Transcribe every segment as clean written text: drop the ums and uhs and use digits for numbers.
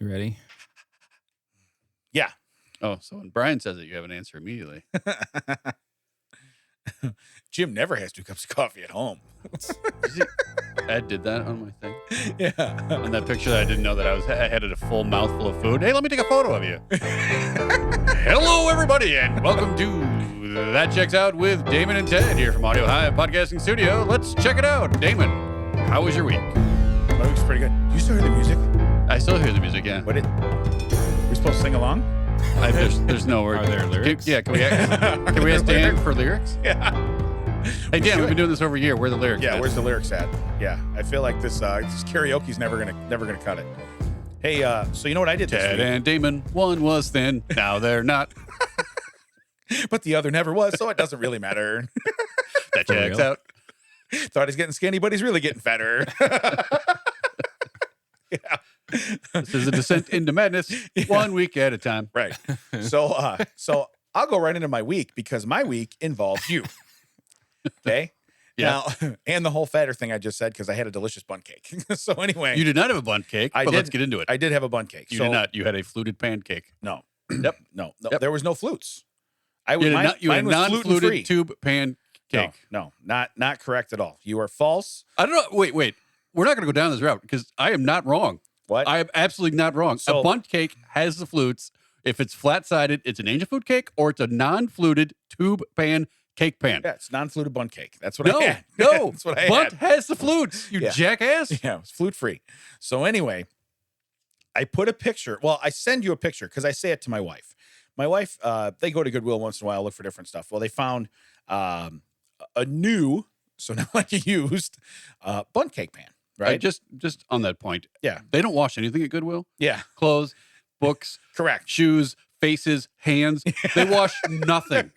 You ready? Yeah. Oh, so when Brian says it, you have an answer immediately. Jim never has 2 cups of coffee at home. Ed did that on my thing. Yeah. On that picture that I didn't know that I had a full mouthful of food. Hey, let me take a photo of you. Hello, everybody, and welcome to That Checks Out with Damon and Ted here from Audiohive Podcasting Studio. Let's check it out. Damon, how was your week? My week's pretty good. You still hear the music? I still hear the music, yeah. What we supposed to sing along? There's no word. Are there lyrics? Can we ask Dan for lyrics? Yeah. Hey, Dan, we've been doing this over a year. Where are the lyrics? Yeah, at? where's the lyrics at? Yeah, I feel like this karaoke's never gonna cut it. Hey, so you know what I did this Ted week? and Damon, one was thin, now they're not. But the other never was, so it doesn't really matter. That For checks real? out. Thought he's getting skinny, but he's really getting fatter. Yeah. This is a descent into madness, 1 week at a time. Right. So I'll go right into my week because my week involves you. Okay. Yeah. Now, and the whole fatter thing I just said because I had a delicious Bundt cake. So anyway, You did not have a Bundt cake, but let's get into it. I did have a Bundt cake. You did not. You had a fluted pancake. No. Yep. No. Yep. There was no flutes. You had a Mine was non-fluted gluten-free. tube pancake. No, not correct at all. You are false. I don't know. Wait. We're not going to go down this route because I am not wrong. What? I am absolutely not wrong. So- A Bundt cake has the flutes. If it's flat-sided, it's an angel food cake, or it's a non-fluted tube pan cake pan. Yeah, it's non-fluted Bundt cake. That's what I No, had. no. That's what I Bundt had. has the flutes, you Yeah. jackass. Yeah, it was flute free. So anyway, I put a picture. Well, I send you a picture because I say it to my wife. My wife, they go to Goodwill once in a while, look for different stuff. Well, they found a new, so not like a used, Bundt cake pan. Right? Just on that point. Yeah. They don't wash anything at Goodwill. Yeah, Clothes, books, correct. shoes, faces, hands. They wash nothing.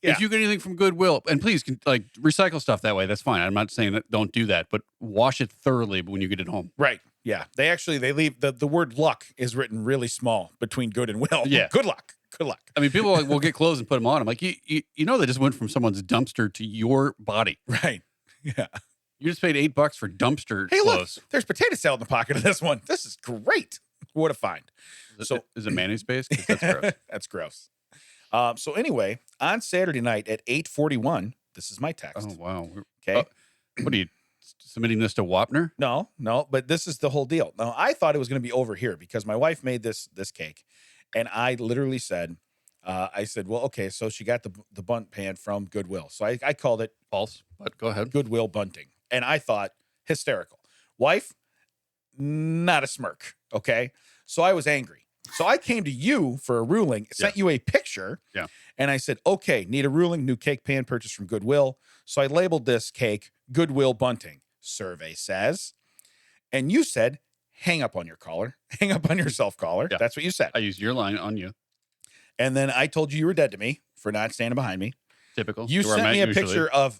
Yeah. If you get anything from Goodwill, and please recycle stuff that way, that's fine. I'm not saying that don't do that, but wash it thoroughly when you get it home. Right. Yeah. They leave the word luck is written really small between good and will. Yeah. Good luck. Good luck. I mean, people are like, will get clothes and put them on. I'm like, you know, they just went from someone's dumpster to your body. Right. Yeah. You just paid $8 for dumpster Hey, clothes. look, there's potato salad in the pocket of this one. This is great. What a find. Is it mayonnaise based? 'Cause that's gross. That's gross. So anyway, on Saturday night at 8:41, this is my text. Oh, wow. Okay. What are you submitting this to Wapner? No, but this is the whole deal. Now, I thought it was going to be over here because my wife made this cake, and I literally said, I said, well, okay, so she got the Bundt pan from Goodwill. So I called it False, but go ahead. Goodwill bunting. And I thought, hysterical. Wife, not a smirk, okay? So I was angry. So I came to you for a ruling, sent you a picture, and I said, okay, need a ruling, new cake pan purchased from Goodwill. So I labeled this cake Goodwill bunting. Survey says. And you said, hang up on your caller. Hang up on your self-caller. Yeah. That's what you said. I used your line on you. And then I told you were dead to me for not standing behind me. Typical. You To where sent I'm me at a usually. picture of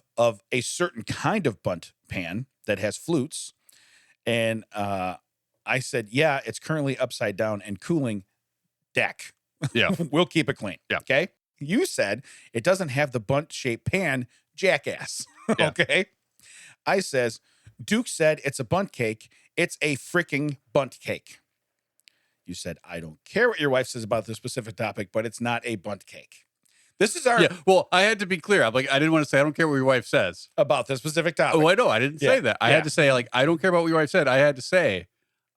a certain kind of Bundt pan that has flutes. And I said, yeah, it's currently upside down and cooling deck. Yeah. We'll keep it clean. Yeah. Okay. You said it doesn't have the Bundt shaped pan, jackass. Yeah. Okay. I says, Duke said it's a Bundt cake. It's a freaking Bundt cake. You said, I don't care what your wife says about this specific topic, but it's not a Bundt cake. This is our Yeah. Well, I had to be clear. I'm like, I didn't want to say, I don't care what your wife says. about this specific topic. Oh, I know. I didn't say Yeah. that. I Yeah. had to say, like, I don't care about what your wife said. I had to say,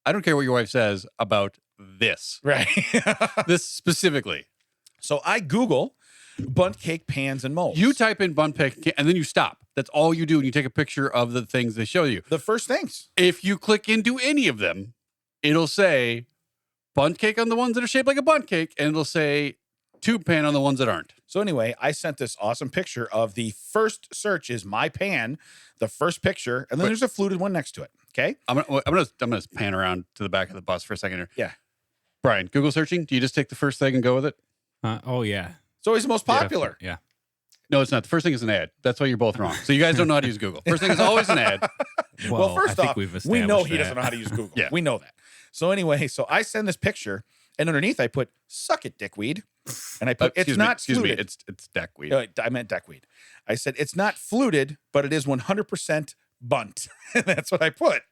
I don't care what your wife says about this. Right. This specifically. So I Google Bundt cake pans and molds. You type in Bundt cake and then you stop. That's all you do. And you take a picture of the things they show you. the first things. If you click into any of them, it'll say Bundt cake on the ones that are shaped like a Bundt cake, and it'll say tube pan on the ones that aren't. So anyway, I sent this awesome picture of the first search is my pan, the first picture, and then there's a fluted one next to it. Okay. I'm gonna pan around to the back of the bus for a second here. Yeah. Brian, Google searching. Do you just take the first thing and go with it? Oh, yeah. It's always the most popular. Yeah. No, it's not. The first thing is an ad. That's why you're both wrong. So you guys don't know how to use Google. First thing is always an ad. Well, first I think off, we've we know established he doesn't that. know how to use Google. Yeah. We know that. So anyway, so I send this picture, and underneath I put "suck it, dickweed," and I put it's not fluted. It's deckweed. I meant deckweed. I said it's not fluted, but it is 100% Bundt. That's what I put.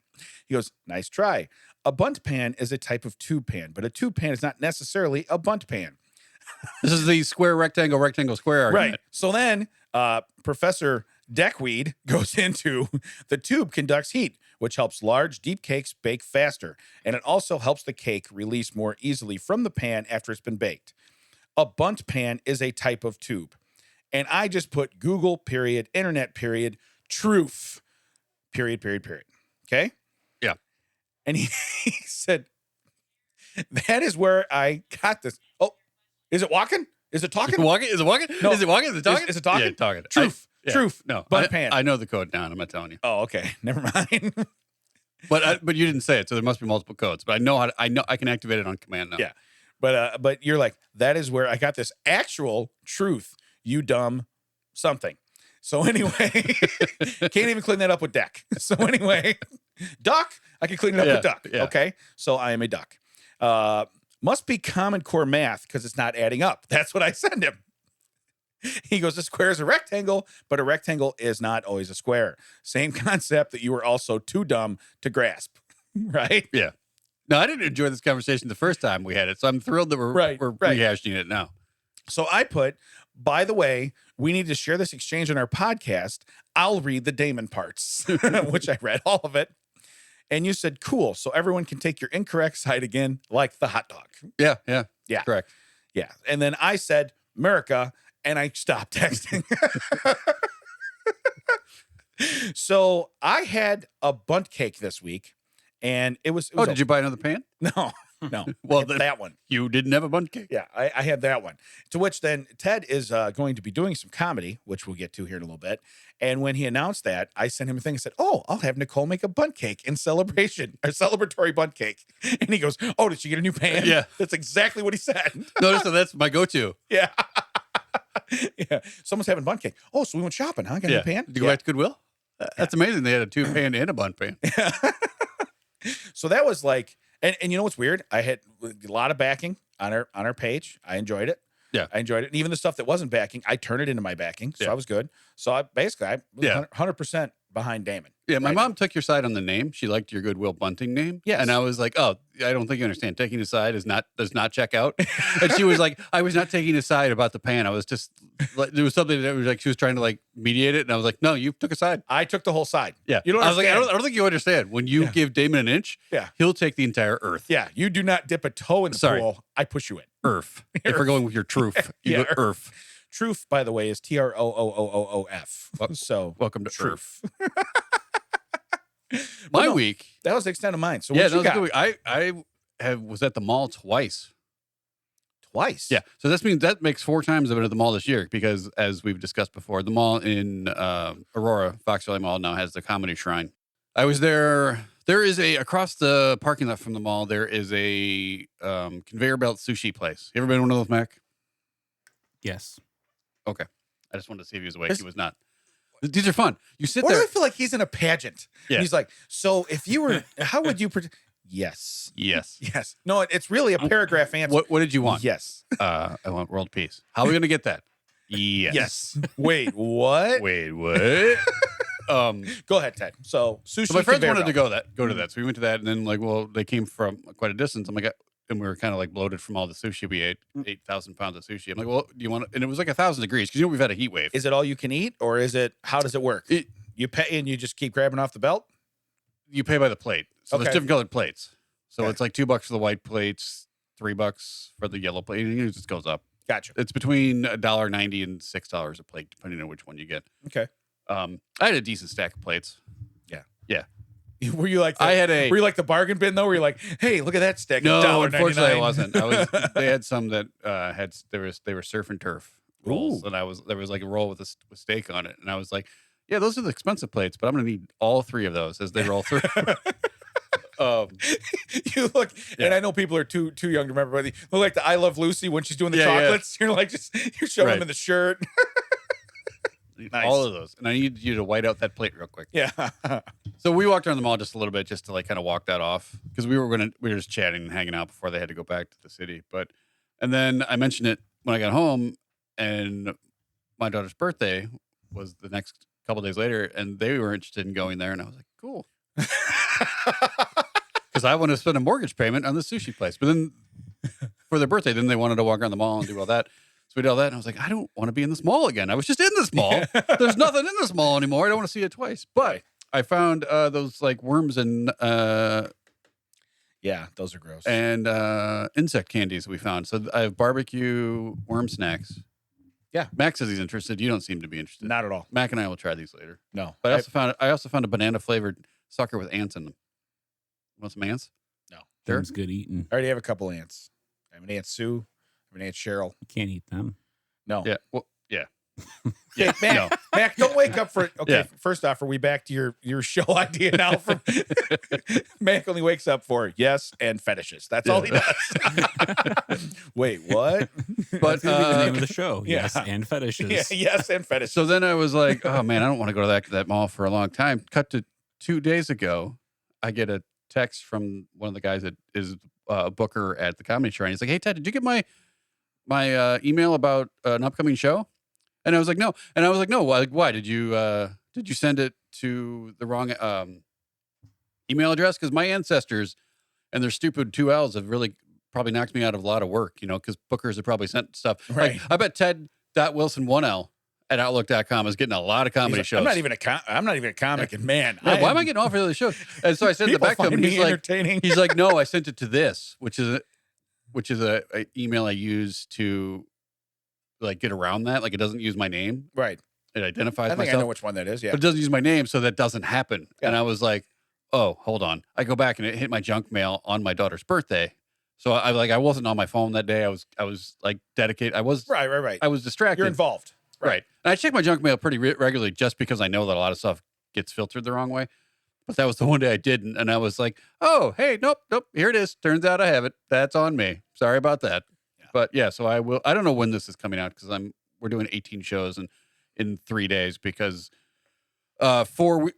He goes, nice try. A Bundt pan is a type of tube pan, but a tube pan is not necessarily a Bundt pan. This is the square, rectangle, square argument. Right. So then Professor Deckweed goes into the tube conducts heat, which helps large, deep cakes bake faster. And it also helps the cake release more easily from the pan after it's been baked. A Bundt pan is a type of tube. And I just put Google, period, internet, period, truth, period. Okay? Yeah. And he said, that is where I got this. Oh, is it walking? Is it talking? Is it walking? No. Is it walking? Is it talking? Is it talking? Yeah, talking. Truth. Truth. No. Bundt pan. I know the code down. I'm not telling you. Oh, okay. Never mind. But you didn't say it, so there must be multiple codes. But I know I can activate it on command now. Yeah. But you're like, that is where I got this actual truth, you dumb something. So anyway, can't even clean that up with deck. So anyway, duck, I can clean it up with duck. Yeah. Okay. So I am a duck. Must be Common Core math because it's not adding up. That's what I send him. He goes, a square is a rectangle, but a rectangle is not always a square. Same concept that you were also too dumb to grasp. Right? Yeah. No, I didn't enjoy this conversation the first time we had it, so I'm thrilled that we're rehashing it now. So I put, by the way, we need to share this exchange on our podcast. I'll read the Damon parts, which I read all of it. And you said, cool. So everyone can take your incorrect side again, like the hot dog. Yeah. Correct. Yeah. And then I said, America, and I stopped texting. So I had a Bundt cake this week, and it was did you buy another pan? No. Well, that one. You didn't have a Bundt cake. Yeah, I had that one. To which then Ted is going to be doing some comedy, which we'll get to here in a little bit. And when he announced that, I sent him a thing and said, oh, I'll have Nicole make a Bundt cake in celebration, or celebratory Bundt cake. And he goes, oh, did she get a new pan? Yeah. That's exactly what he said. Notice that that's my go-to. Yeah. Yeah. Someone's having Bundt cake. Oh, so we went shopping, huh? Got a new pan? Did you go back to Goodwill? That's amazing. They had a tube pan and a Bundt pan. So that was like, and you know what's weird? I had a lot of backing on our page. I enjoyed it. Yeah. I enjoyed it. And even the stuff that wasn't backing, I turned it into my backing. So I was good. So I was 100% behind Damon. Yeah, my mom took your side on the name. She liked your Goodwill Bunting name. Yes. And I was like, oh, I don't think you understand. Taking a side does not check out. And she was like, I was not taking a side about the pan. I was just, there was something that was like, she was trying to like mediate it. And I was like, no, you took a side. I took the whole side. Yeah. You don't I was like, understand. I don't think you understand. When you give Damon an inch, he'll take the entire earth. Yeah. You do not dip a toe in the pool. I push you in. Earth. If we're going with your truth, you go earth. Truth, by the way, is TROOOOF. So welcome to truth. My week. That was the extent of mine. So yeah, what you got? Good week. I was at the mall twice. Twice? Yeah. So that makes 4 times I've been at the mall this year because, as we've discussed before, the mall in Aurora, Fox Valley Mall, now has the Comedy Shrine. I was there. There is across the parking lot from the mall, there is a conveyor belt sushi place. You ever been to one of those, Mac? Yes. Okay. I just wanted to see if he was awake. He was not. These are fun. You sit Why there. do I feel like he's in a pageant? Yeah. And he's like, so if you were, how would you? Yes. Yes. No, it's really a paragraph answer. What did you want? Yes. I want world peace. How are we going to get that? Yes. Wait, what? Wait, what? Go ahead, Ted. So sushi. So my friends wanted to go to that. So we went to that, and then they came from quite a distance. I'm like, and we were kind of like bloated from all the sushi we ate, 8,000 pounds of sushi. I'm like, well, do you want to? And it was like 1,000 degrees because we've had a heat wave. Is it all you can eat, or is it? How does it work? You pay and you just keep grabbing off the belt. You pay by the plate. So there's different colored plates. So it's like $2 for the white plates, $3 for the yellow plate. And it just goes up. Gotcha. It's between $1.90 and $6 a plate, depending on which one you get. Okay. I had a decent stack of plates. Yeah. Were you like? Were you like the bargain bin though? Were you like, hey, look at that stick? No, unfortunately, I wasn't. They had some that they were surf and turf rolls, and there was like a roll with steak on it, and I was like, yeah, those are the expensive plates, but I'm gonna need all 3 of those as they roll through. You look, and I know people are too young to remember, but you look like the I Love Lucy when she's doing the chocolates. You're like you're showing them in the shirt. Nice. All of those, and I need you to white out that plate real quick. Yeah. So we walked around the mall just a little bit, just to like kind of walk that off, because we were just chatting and hanging out before they had to go back to the city. And then I mentioned it when I got home, and my daughter's birthday was the next couple days later, and they were interested in going there, and I was like, cool. Because because I want to spend a mortgage payment on the sushi place. But then for their birthday, then they wanted to walk around the mall and do all that. So we did all that. And I was like, I don't want to be in this mall again. I was just in this mall. There's nothing in this mall anymore. I don't want to see it twice. But I found those like worms and yeah, those are gross. And insect candies we found. So I have barbecue worm snacks. Yeah. Max says he's interested. You don't seem to be interested. Not at all. Mac and I will try these later. No. But I also found a banana flavored sucker with ants in them. Want some ants? No. Sure. Sounds good eating. I already have a couple ants. I have an Aunt Sue. I have an Aunt Cheryl. You can't eat them. No. Yeah. Well, yeah. Yeah, Mac, No. Mac, don't wake up for it. Okay, Yeah. First off, are we back to your show idea now? From Mac only wakes up for yes and fetishes. That's all he does. Wait, what? But the name of the show. yeah. Yes, and fetishes. Yeah, yes and fetishes. So then I was like, oh man, I don't want to go to that mall for a long time. Cut to 2 days ago, I get a text from one of the guys that is a booker at the Comedy Shrine. He's like, hey, Ted, did you get my email about an upcoming show? And I was like, no. And I was like, no. Why did you send it to the wrong email address? Because my ancestors and their stupid 2 L's have really probably knocked me out of a lot of work, because bookers have probably sent stuff. Right. Like, I bet Ted.Wilson 1L at Outlook.com is getting a lot of comedy like, shows. I'm not even a comic, and man, Yeah, why am I getting offered other shows? And so I sent it back to him. And he's like, no, I sent it to this, which is a email I use to like get around that. Like it doesn't use my name. Right. It identifies I think myself. I know which one that is. Yeah. But it doesn't use my name, so that doesn't happen. Yeah. And I was like, oh, hold on. I go back and it hit my junk mail on my daughter's birthday. So I wasn't on my phone that day. I was like dedicated. I was Right. I was distracted. You're involved. Right. And I check my junk mail pretty regularly just because I know that a lot of stuff gets filtered the wrong way. But that was the one day I didn't. And I was like, oh, hey, nope. Here it is. Turns out I have it. That's on me. Sorry about that. Yeah. But yeah, so I will. I don't know when this is coming out because we're doing 18 shows in 3 days because 4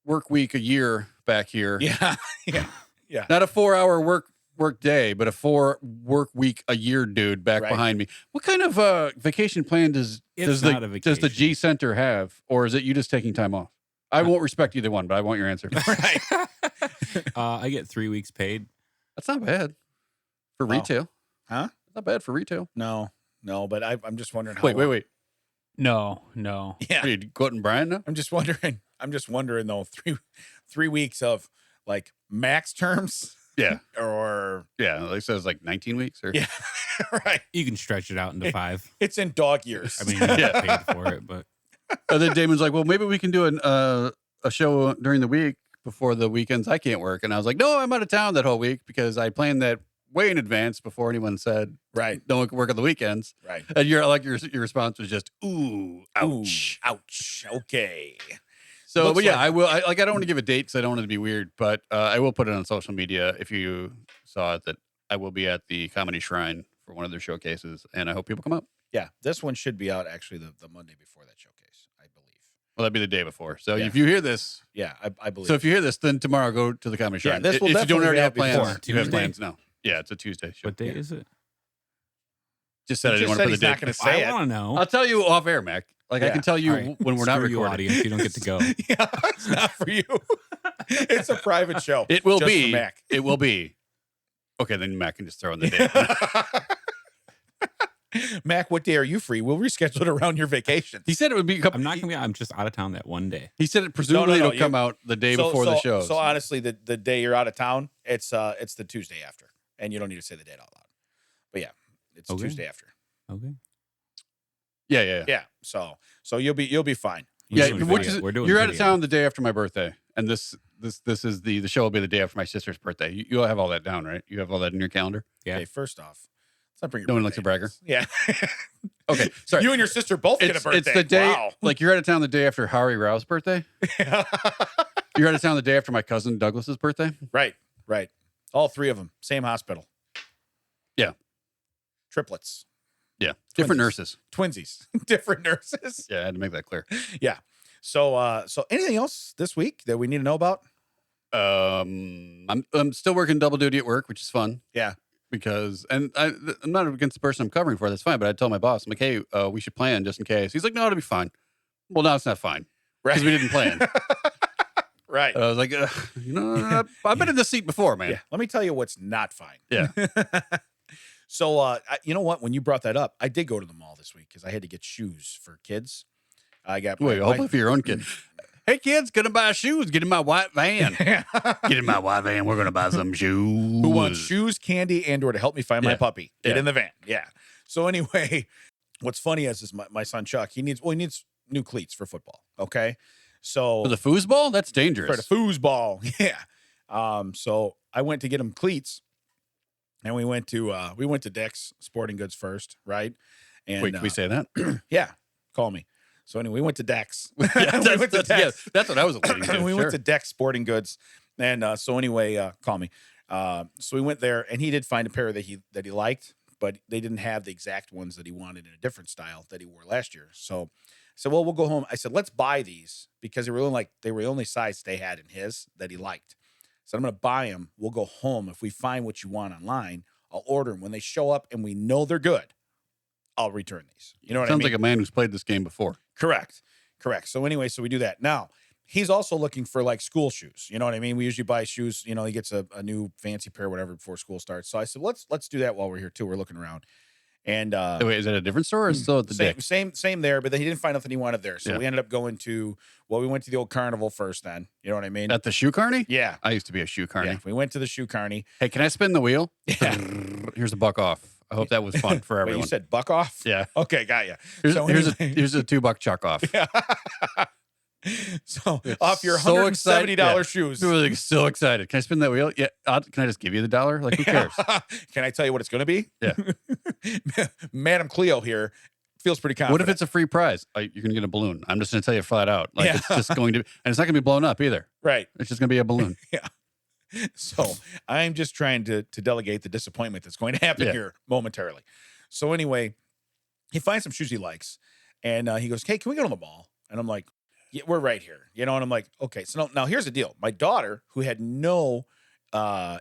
work week a year back here. Yeah. Yeah. Not a 4-hour work day, but a 4 work week a year dude back Right. behind me. What kind of vacation plan does the G Center have, or is it you just taking time off? I won't respect either one, but I want your answer. Right. I get 3 weeks paid. That's not bad for retail. Huh? Not bad for retail. No, but I'm just wondering how. Wait. No. Yeah. What are you quoting Brian now? I'm just wondering though, 3 weeks of like max terms. Yeah. Or Yeah. Like says like 19 weeks or yeah. Right. You can stretch it out into 5. It's in dog years. I mean, you get paid for it, but And then Damon's like, well, maybe we can do a show during the week before the weekends I can't work. And I was like, no, I'm out of town that whole week because I planned that way in advance before anyone said right. no one can work on the weekends. Right. And your response was just, ooh, ouch. Ooh, ouch. Okay. So, Looks but yeah, like- I will. I don't want to give a date because I don't want it to be weird, but I will put it on social media if you saw it that I will be at the Comedy Shrine for one of their showcases, and I hope people come out. Yeah. This one should be out actually the Monday before that showcase, I believe. Well, that'd be the day before. So Yeah. if you hear this, Yeah, I believe. so if you hear this, then tomorrow go to the Comedy Yeah, Shrine. this will if you don't definitely already be have out before. plans, you have Tuesday? plans now. Yeah, it's a Tuesday show. what day is it? Just said I He didn't just want said to put he's the not date. going to say I it. want to know. I'll tell you off air, Mac. Like I Yeah. can tell you All right. when we're not Screw you, recording. audience. You don't get to go. Yeah, it's not for you. It's a private show. It will just be. for Mac. It will be. Okay, then Mac can just throw in the date. Mac, what day are you free? We'll reschedule it around your vacation. He said it would be a couple. I'm not gonna be. I'm just out of town that one day. He said it presumably No, it'll come out the day before the show. So honestly, the day you're out of town, it's the Tuesday after, and you don't need to say the date out loud. But yeah, it's Okay. Tuesday after. Okay. Yeah. Yeah, so you'll be fine. Yeah, We're doing which video. is We're doing you're out of video. town the day after my birthday, and this is the show will be the day after my sister's birthday. You'll have all that down, right? You have all that in your calendar. Yeah. Okay, first off, let's not bring your No one birthday likes a bragger. into this. Yeah. Okay, sorry. You and your sister both get a birthday. It's the day Wow. like you're out of town the day after Harry Rao's birthday. You're out of town the day after my cousin Douglas's birthday. Right. All 3 of them, same hospital. Yeah. Triplets. Yeah, different Twinsies. nurses. Twinsies. Different nurses. Yeah, I had to make that clear. Yeah. So anything else this week that we need to know about? I'm still working double duty at work, which is fun. Yeah. Because I'm not against the person I'm covering for. That's fine. But I told my boss, I'm like, hey, we should plan just in case. He's like, no, it'll be fine. Well, now it's not fine because we didn't plan. Right. I was like, I've been in this seat before, man. Yeah. Let me tell you what's not fine. Yeah. So, you know what? When you brought that up, I did go to the mall this week because I had to get shoes for kids. I got Hopefully for your own kid. Hey, kids, gonna buy shoes. Get in my white van. Get in my white van. We're gonna buy some shoes. Who wants shoes, candy, and/or to help me find my puppy? Get Yeah. in the van. Yeah. So anyway, what's funny is my son Chuck. He needs new cleats for football. Okay. So For the foosball? That's dangerous. for the foosball. Yeah. So I went to get him cleats, and we went to Dick's Sporting Goods first, right? And Wait, can we say that? yeah, call me. So anyway, we went to Dex. That's what I was alluding to. We Sure. went to Dex Sporting Goods, and so anyway, call me. So we went there, and he did find a pair that he liked, but they didn't have the exact ones that he wanted in a different style that he wore last year. So I said, well, we'll go home. I said, let's buy these because they were the only size they had in his that he liked. So I'm going to buy them. We'll go home. If we find what you want online, I'll order them. When they show up and we know they're good, I'll return these. You know what I mean? Sounds like a man who's played this game before. Correct. So anyway, so we do that. Now, he's also looking for like school shoes. You know what I mean? We usually buy shoes, he gets a new fancy pair, whatever, before school starts. So I said, let's do that while we're here too. We're looking around. And Wait, is that a different store or still at the Dick? same there, but then he didn't find nothing he wanted there. So Yeah. we ended up going to we went to the old carnival first then. You know what I mean? At the shoe carny? Yeah. I used to be a shoe carny. Yeah. We went to the shoe carny. Hey, can I spin the wheel? Yeah. Here's a buck off. I hope that was fun for Wait, everyone. you said buck off? Yeah. Okay, got you. Here's, So here's anyway- a $2 chuck off. Yeah. So off your So $170 excited. Yeah. shoes. I was like, so excited. Can I spin that wheel? Yeah. Can I just give you the $1? Like, who cares? Can I tell you what it's going to be? Yeah. Madam Cleo here feels pretty confident. What if it's a free prize? You're going to get a balloon. I'm just going to tell you flat out. Like, Yeah. it's just going to, and it's not going to be blown up either. right? It's just going to be a balloon. So I'm just trying to delegate the disappointment that's going to happen Yeah. here momentarily. So anyway, he finds some shoes he likes, and he goes, "Hey, can we go to the mall?" And I'm like, "Yeah, we're right here," And I'm like, "Okay." So now here's the deal. My daughter, who had no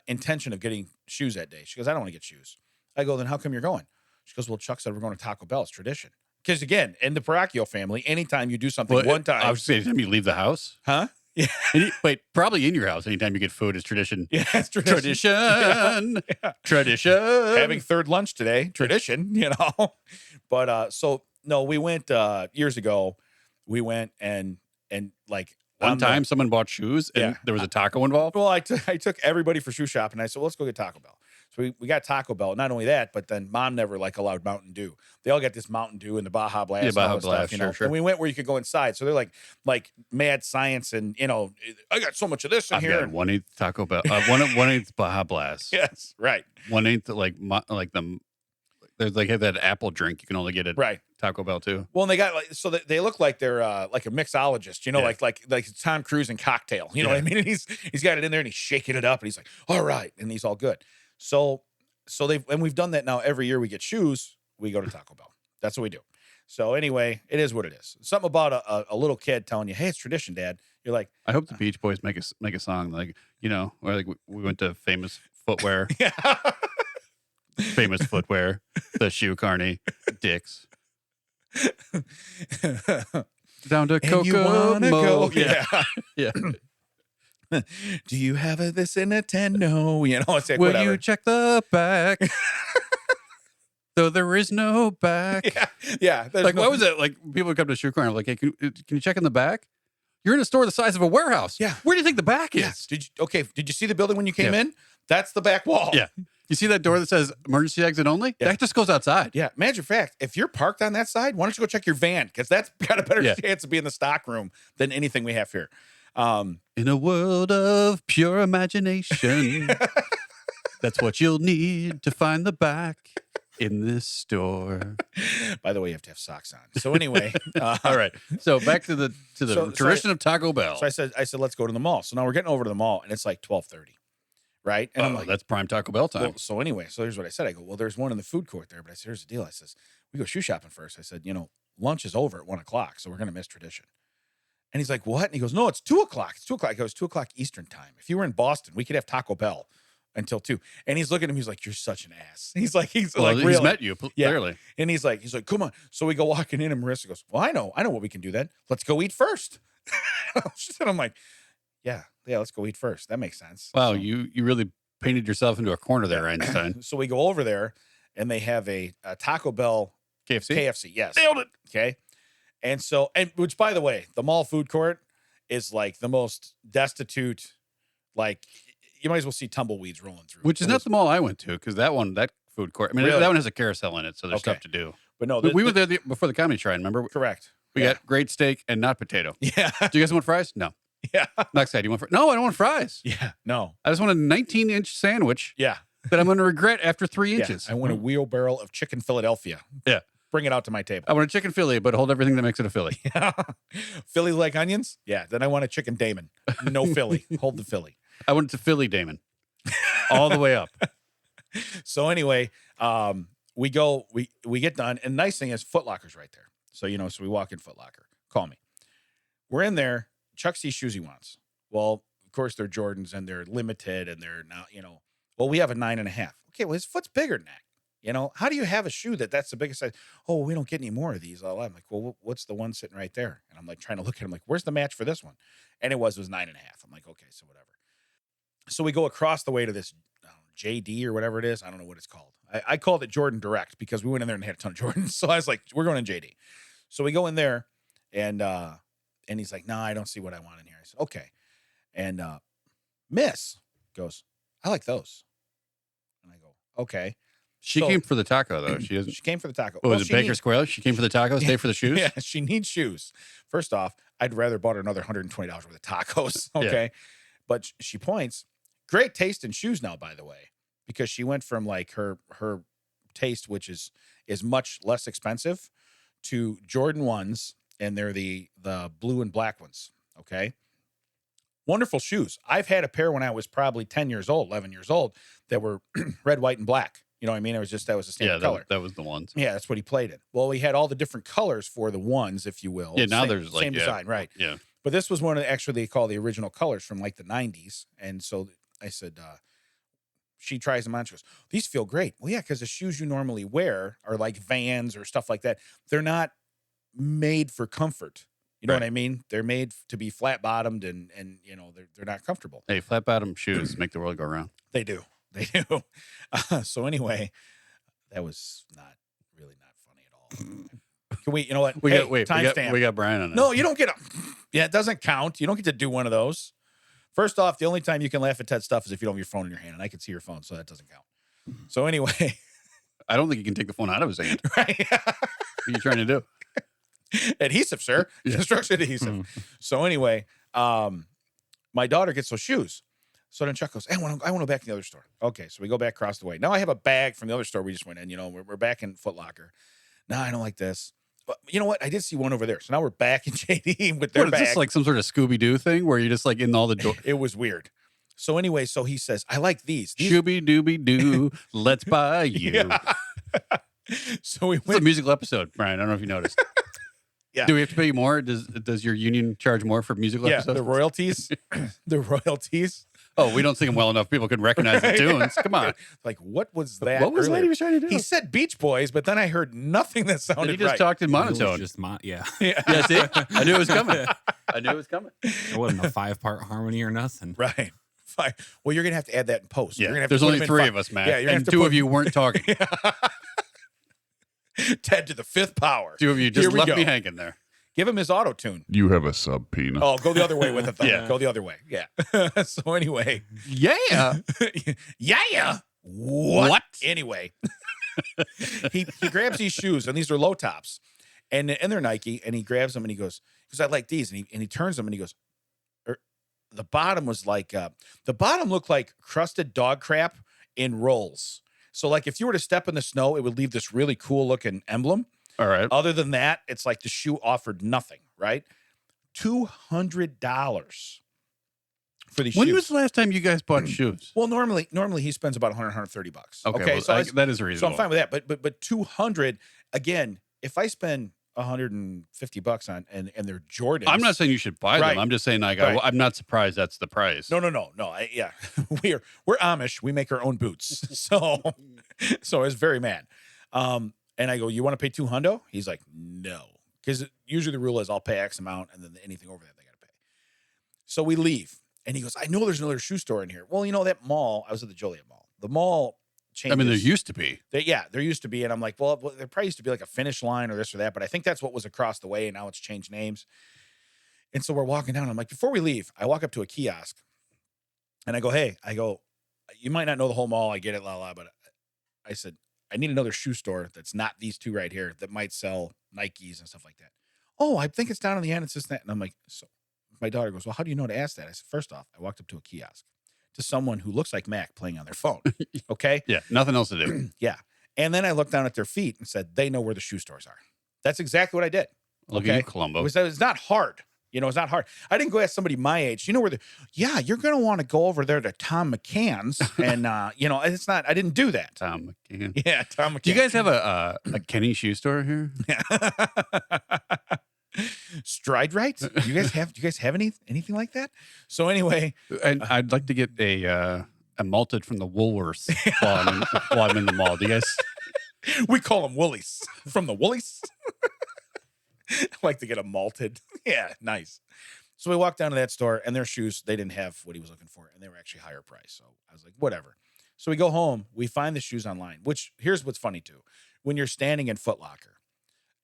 intention of getting shoes that day, she goes, "I don't want to get shoes." I go, "Then how come you're going?" She goes, "Well, Chuck said we're going to Taco Bell. It's tradition." Because again, in the Paracchio family, anytime you do something one time, I would say anytime you leave the house. huh? Yeah, Wait, probably in your house. Anytime you get food is tradition. yeah, it's tradition. Tradition. Yeah. Tradition. Having third lunch today, tradition, But so no, we went years ago. We went and like One time someone bought shoes and Yeah. there was a taco involved. Well, I took everybody for shoe shopping. I said, well, let's go get Taco Bell. So we got Taco Bell. Not only that, but then Mom never allowed Mountain Dew. They all got this Mountain Dew and the Baja Blast. Yeah, and all Baja that Blast, stuff, sure. And we went where you could go inside. So they're like mad science and I got so much of this in I've here. got 1/8 Taco Bell. 1/8 Baja Blast. Yes, right, 1/8 there's have that apple drink you can only get at right. Taco Bell too. Well, and they got so they look like they're like a mixologist, Yeah. like Tom Cruise and Cocktail, you know what I mean? And he's got it in there and he's shaking it up and he's like, all right, and he's all good. So we've done that now every year we get shoes, we go to Taco Bell. That's what we do. So anyway, it is what it is. Something about a little kid telling you, hey, it's tradition, Dad. You're like, I hope the Beach Boys make a song where we went to famous footwear, yeah. famous footwear, the shoe carny, Dick's. Down to And you wanna Kokomo. go. Yeah. Yeah. Do you have this in Nintendo? It's like Will whatever. you check the back? Though there is no back. Yeah. there's Like, no- what was it? Like, people would come to a shoe carnival, like, hey, can you check in the back? You're in a store the size of a warehouse. Yeah. Where do you think the back Yeah. is? Did you see the building when you came Yeah. in? That's the back wall. Yeah. You see that door that says emergency exit only? Yeah. That just goes outside. Yeah. Matter of fact, if you're parked on that side, why don't you go check your van? Because that's got a better Yeah. chance of being the stock room than anything we have here. In a world of pure imagination, that's what you'll need to find the back in this store. By the way, you have to have socks on. So anyway, All right. So back to the So tradition of Taco Bell. So I said, let's go to the mall. So now we're getting over to the mall, and it's like 12:30, right? And I'm like, that's prime Taco Bell time. well, so anyway, so here's what I said. I go, well, there's one in the food court there, but I said, here's the deal. I says, we go shoe shopping first. I said, lunch is over at 1:00, so we're gonna miss tradition. And he's like, what? And he goes, no, it's 2:00. It's 2:00. I go, it's 2:00 Eastern time. If you were in Boston, we could have Taco Bell until 2. And he's looking at him. He's like, you're such an ass. He's like, he's really? met you clearly. And he's like, come on. So we go walking in, and Marissa goes, well, I know what we can do then. Let's go eat first. And I'm like, Yeah, let's go eat first. That makes sense. Wow, So, you really painted yourself into a corner there, Einstein. so we go over there, and they have a Taco Bell KFC? KFC. Yes, Nailed it. okay. And so, which by the way, the mall food court is like the most destitute. Like you might as well see tumbleweeds rolling through. Which is not the mall I went to, because that food court, I mean, Really? that one has a carousel in it, so there's Okay. stuff to do. But no, We went there before the Comedy Shrine, remember? correct. We got great steak and not potato. Yeah, Do you guys want fries? No. yeah, Next guy, do you want fries? No, I don't want fries. yeah. No, I just want a 19-inch sandwich yeah, that I'm going to regret after 3 yeah. inches. I want a wheelbarrow of chicken Philadelphia. Yeah. Bring it out to my table. I want a chicken Philly, but hold everything that makes it a Philly. Yeah. Philly like onions? Yeah. Then I want a chicken Damon. No Philly. Hold the Philly. I want it to Philly Damon. All the way up. So anyway, we get done. And nice thing is Foot Locker's right there. So, so we walk in Foot Locker. Call me. We're in there. Chuck sees shoes he wants. Well, of course, they're Jordans and they're limited and they're now, well, we have a 9.5. Okay, well, his foot's bigger than that. How do you have a shoe that's the biggest size? Oh, we don't get any more of these. I'm like, well, what's the one sitting right there? And I'm like trying to look at him like, where's the match for this one? And it was 9.5. I'm like, okay, so whatever. So we go across the way to this JD or whatever it is. I don't know what it's called. I called it Jordan Direct because we went in there and had a ton of Jordans. So I was like, we're going to JD. So we go in there and he's like, no, I don't see what I want in here. I said, okay. And Miss goes, I like those. And I go, okay. She So- came for the taco, though. She doesn't. She came for the taco. What Well, was it, she Baker Square? She came for the taco, stay for the shoes? Yeah, she needs shoes. First off, I'd rather bought her another $120 worth of tacos. Okay. But she points, great taste in shoes now, by the way, because she went from like her taste, which is much less expensive, to Jordan 1s, and they're the blue and black ones. Okay. Wonderful shoes. I've had a pair when I was probably 10 years old, 11 years old, that were red, white, and black. You know what I mean? That was the standard color. That was the ones. Yeah, that's what he played in. Well, we had all the different colors for the ones, if you will. Yeah, now Same- there's like same design, right? Yeah. But this was one of they call the original colors from like the 90s. And so I said, she tries them on. She goes, these feel great. Well, yeah, because the shoes you normally wear are like Vans or stuff like that. They're not made for comfort. You know what I mean? They're made to be flat bottomed and they're not comfortable. Hey, flat bottom shoes make the world go round. They do. They do. So anyway, that was not funny at all. Can we, you know what? We timestamp. got Brian on that. No, you don't get a. Yeah, it doesn't count. You don't get to do one of those. First off, the only time you can laugh at Ted's stuff is if you don't have your phone in your hand, and I can see your phone, so that doesn't count. So anyway, I don't think you can take the phone out of his hand. right? What are you trying to do? Adhesive, sir. Yeah. Construction adhesive. So anyway, my daughter gets those shoes. So then Chuck goes, hey, I want to go back to the other store. Okay, so we go back across the way. Now I have a bag from the other store we just went in. We're back in Foot Locker. No, I don't like this. But you know what? I did see one over there. So now we're back in JD with their What is bag. this, like some sort of Scooby-Doo thing where you're just like in all the doors? It was weird. So anyway, so he says, I like these. Shooby-dooby-doo, let's buy you. Yeah. So we It's a went. musical episode, Brian. I don't know if you noticed. Yeah. Do we have to pay you more? Does your union charge more for musical Yeah, episodes? the royalties. The royalties. Oh, we don't sing them well enough. People can recognize the tunes. Come on. Like, what was that? What was that earlier? he was trying to do? He said Beach Boys, but then I heard nothing that And sounded he just right. talked in It was monotone. just yeah. Yeah. Yeah, see? I knew it was coming. I knew it was coming. It wasn't a 5-part harmony or nothing. Right. Fine. Well, you're gonna have to add that in post. You're Yeah, gonna have there's to put only them in 3 five. of us, Matt. Yeah, you're gonna and have to 2 put- of you weren't talking. Ted to the 5th power. 2 of you just Here we left go. me hanging there. Give him his auto tune. You have a subpoena. Oh, go the other way with it. Though. Yeah. Go the other way. Yeah. So anyway, Yeah. yeah. What? What? Anyway, he grabs these shoes, and these are low tops, and they're Nike, and he grabs them, and he goes, I like these, and he turns them, and he goes, the bottom was like, the bottom looked like crusted dog crap in rolls. So like if you were to step in the snow, it would leave this really cool looking emblem. All right. Other than that, it's like the shoe offered nothing, right? $200 for these When shoes. was the last time you guys bought shoes? Well, normally he spends about 130 bucks. Okay, well, so that is so reasonable. I'm fine with that. But 200 again. If I spend $150 on and they're Jordans, I'm not saying you should buy Right. them. I'm just saying like Right. I'm not surprised that's the price. No. Yeah, we're Amish. We make our own boots. So I was very mad. And I go, you want to pay $200? He's like, no, because usually the rule is I'll pay X amount, and then anything over that they got to pay. So we leave. And he goes, I know there's another shoe store in here. Well, that mall, I was at the Joliet Mall. The mall changes. I mean, there used to be. There used to be. And I'm like, well, there probably used to be like a Finish Line or this or that. But I think that's what was across the way. And now it's changed names. And so we're walking down. I'm like, before we leave, I walk up to a kiosk. And I go, you might not know the whole mall. I get it, but I said, I need another shoe store that's not these two right here that might sell Nikes and stuff like that. Oh, I think it's down on the end. It's just that. And I'm like, so my daughter goes, well, how do you know to ask that? I said, first off, I walked up to a kiosk to someone who looks like Mac playing on their phone. Okay. Yeah. Nothing else to do. Yeah. And then I looked down at their feet and said, they know where the shoe stores are. That's exactly what I did. Look at you, Columbo. It's not hard. It's not hard. I didn't go ask somebody my age. You know where you're going to want to go over there to Tom McCann's. And, it's not, I didn't do that. Tom McCann. Yeah, Tom McCann. Do you guys have a Kenny shoe store here? Stride Right? Do you guys have anything like that? So anyway. And I'd like to get a malted from the Woolworths while I'm in the mall. Do you guys? We call them Woolies. From the Woolies. I like to get a malted. Yeah, nice. So we walked down to that store, and their shoes, they didn't have what he was looking for, and they were actually higher price. So I was like, whatever. So we go home. We find the shoes online, which here's what's funny, too. When you're standing in Foot Locker,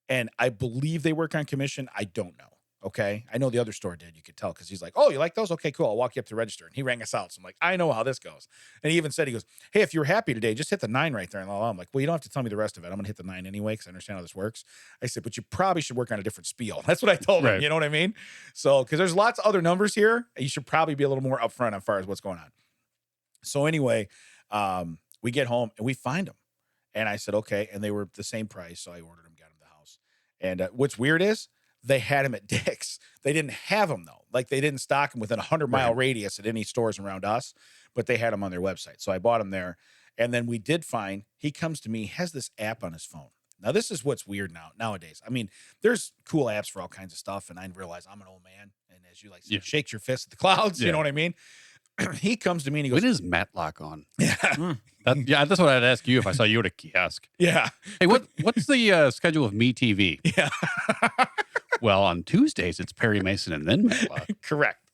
and I believe they work on commission, I don't know. Okay. I know the other store did. You could tell because he's like, oh, you like those? Okay, cool. I'll walk you up to the register. And he rang us out. So I'm like, I know how this goes. And he even said, he goes, hey, if you're happy today, just hit the 9 right there. And I'm like, well, you don't have to tell me the rest of it. I'm going to hit the 9 anyway because I understand how this works. I said, but you probably should work on a different spiel. That's what I told him. Right. You know what I mean? So, because there's lots of other numbers here. And you should probably be a little more upfront as far as what's going on. So anyway, we get home and we find them. And I said, okay. And they were the same price. So I ordered them, got them to the house. And what's weird is, they had them at Dick's. They didn't have them, though. Like, they didn't stock them within a 100-mile radius at any stores around us, but they had them on their website. So I bought them there. And then we did find, he comes to me, has this app on his phone. Now, this is what's weird nowadays. I mean, there's cool apps for all kinds of stuff, and I realize I'm an old man. And as you like say, shakes your fist at the clouds. You know what I mean? He comes to me and he goes, when is Matlock on? Yeah. That's what I'd ask you if I saw you at a kiosk. Yeah. Hey, what's the schedule of MeTV? Yeah. Well, on Tuesdays, it's Perry Mason and then Matlock. Correct.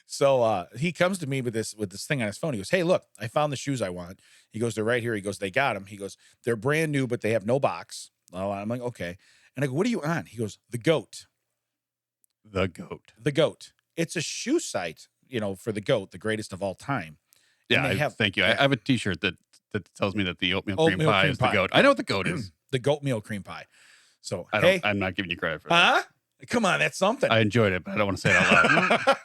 So he comes to me with this thing on his phone. He goes, hey, look, I found the shoes I want. He goes, they're right here. He goes, they got them. He goes, they're brand new, but they have no box. Oh, I'm like, okay. And I go, what are you on? He goes, The Goat. The Goat. The Goat. It's a shoe site, for the GOAT, the greatest of all time. Yeah, thank you. I have a T-shirt that tells me that the oatmeal cream pie is the GOAT. I know what the GOAT is. The goat meal cream pie. So I'm not giving you credit for that. Huh? Come on, that's something. I enjoyed it, but I don't want to say it out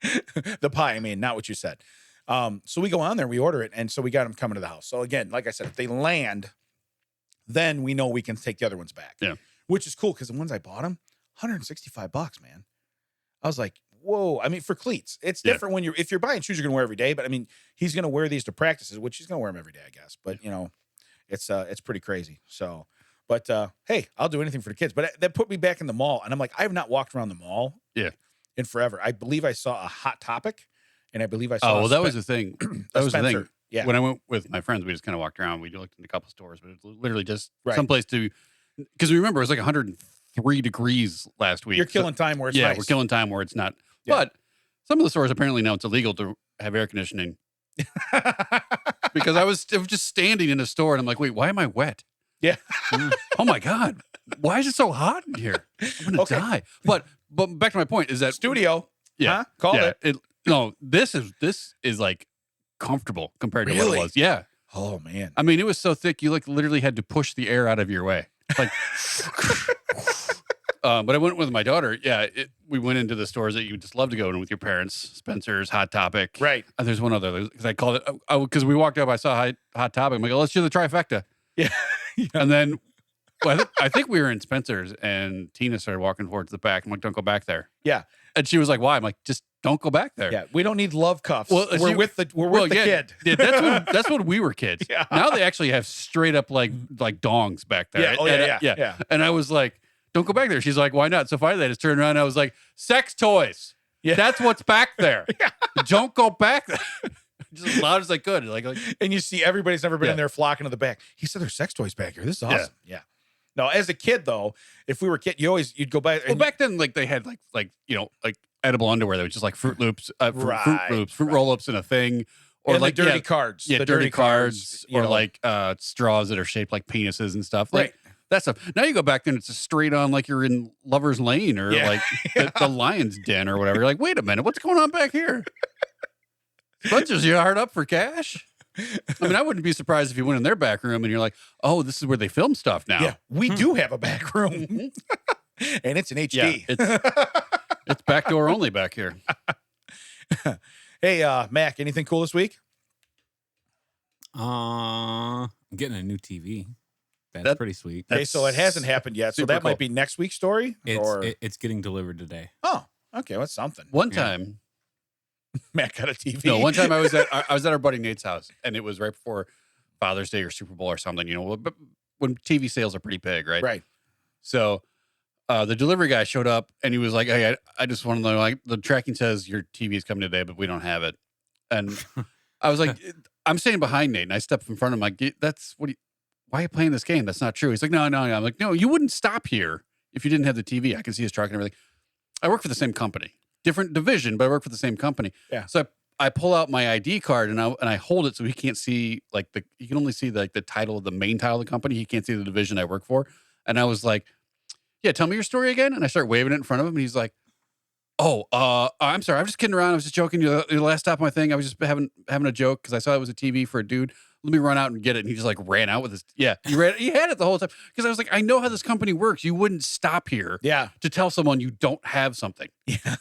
loud. The pie, I mean, not what you said. So we go on there, we order it, and so we got them coming to the house. So again, like I said, if they land, then we know we can take the other ones back. Yeah. Which is cool because the ones I bought them, $165, man. I was like, whoa. I mean, for cleats, it's different when if you're buying shoes you're gonna wear every day, but I mean, he's gonna wear these to practices, which he's gonna wear them every day, I guess. But it's pretty crazy. So, but hey, I'll do anything for the kids. But that put me back in the mall, and I'm like, I have not walked around the mall in forever. I believe I saw a Hot Topic, and I believe I saw. Oh, well, that was the thing. That was the thing. Yeah. When I went with my friends, we just kind of walked around. We looked in a couple stores, but it's literally just someplace to. Because remember, it was like 103 degrees last week. You're killing time where it's nice. We're killing time where it's not. Yeah. But some of the stores apparently now it's illegal to have air conditioning. Because I was just standing in a store and I'm like, wait, why am I wet? Yeah. Oh my God. Why is it so hot in here? I'm gonna die. But back to my point is that studio. Yeah. Huh? Called it. No, this is like comfortable compared to what it was. Yeah. Oh man. I mean, it was so thick you literally had to push the air out of your way. Like but I went with my daughter. Yeah, we went into the stores that you just love to go in with your parents. Spencer's, Hot Topic. Right. And there's one other because I called it because we walked up. I saw Hot Topic. I'm like, let's do the trifecta. Yeah. And then I think we were in Spencer's and Tina started walking towards the back. I'm like, don't go back there. Yeah. And she was like, why? I'm like, just don't go back there. Yeah. We don't need love cuffs. Well, we're with the kid. Yeah, that's when we were kids. Yeah. Now they actually have straight up like dongs back there. Yeah. Oh yeah. And I was like, don't go back there. She's like, why not? So finally I just turned around and I was like, sex toys. Yeah. That's what's back there. Yeah. Don't go back there. Just as loud as I could. Like, and you see everybody's never been in there flocking to the back. He said there's sex toys back here. This is awesome. Yeah. No, as a kid though, if we were you'd go by. Well, back then, like they had like edible underwear that was just like Fruit Loops, fruit roll-ups in a thing. Or and like the dirty cards. Yeah, the dirty cards. Or like straws that are shaped like penises and stuff. Like that stuff. Now you go back there and it's a straight on like you're in Lover's Lane or like the Lion's Den or whatever. You're like, wait a minute, what's going on back here? Spencer's hard up for cash? I mean, I wouldn't be surprised if you went in their back room and you're like, oh, this is where they film stuff now. Yeah, we do have a back room. And it's an HD. Yeah, it's backdoor only back here. Hey, Mac, anything cool this week? I'm getting a new TV. That's pretty sweet. Okay, so it hasn't happened yet. So that might be next week's story? It's getting delivered today. Oh, okay. Well, that's something. One time, Mac got a TV. No, one time I was at our buddy Nate's house, and it was right before Father's Day or Super Bowl or something. You know, but when TV sales are pretty big, right? Right. So the delivery guy showed up, and he was like, "Hey, I just want to know, like, the tracking says your TV is coming today, but we don't have it." And I was like, "I'm standing behind Nate," and I stepped in front of him, like, "That's what? Why are you playing this game? That's not true." He's like, "No." I'm like, "No, you wouldn't stop here if you didn't have the TV. I can see his truck and everything." I work for the same company, different division, but I work for the same company. Yeah. So I pull out my ID card and I hold it so he can't see he can only see the title of the main title of the company. He can't see the division I work for. And I was like, "Yeah, tell me your story again." And I start waving it in front of him, and he's like, "Oh, I'm sorry. I'm just kidding around. I was just joking. You're the last stop of my thing. I was just having a joke because I saw it was a TV for a dude. Let me run out and get it." And he just like ran out with his, he had it the whole time. Because I was like, I know how this company works. You wouldn't stop here to tell someone you don't have something. Yeah.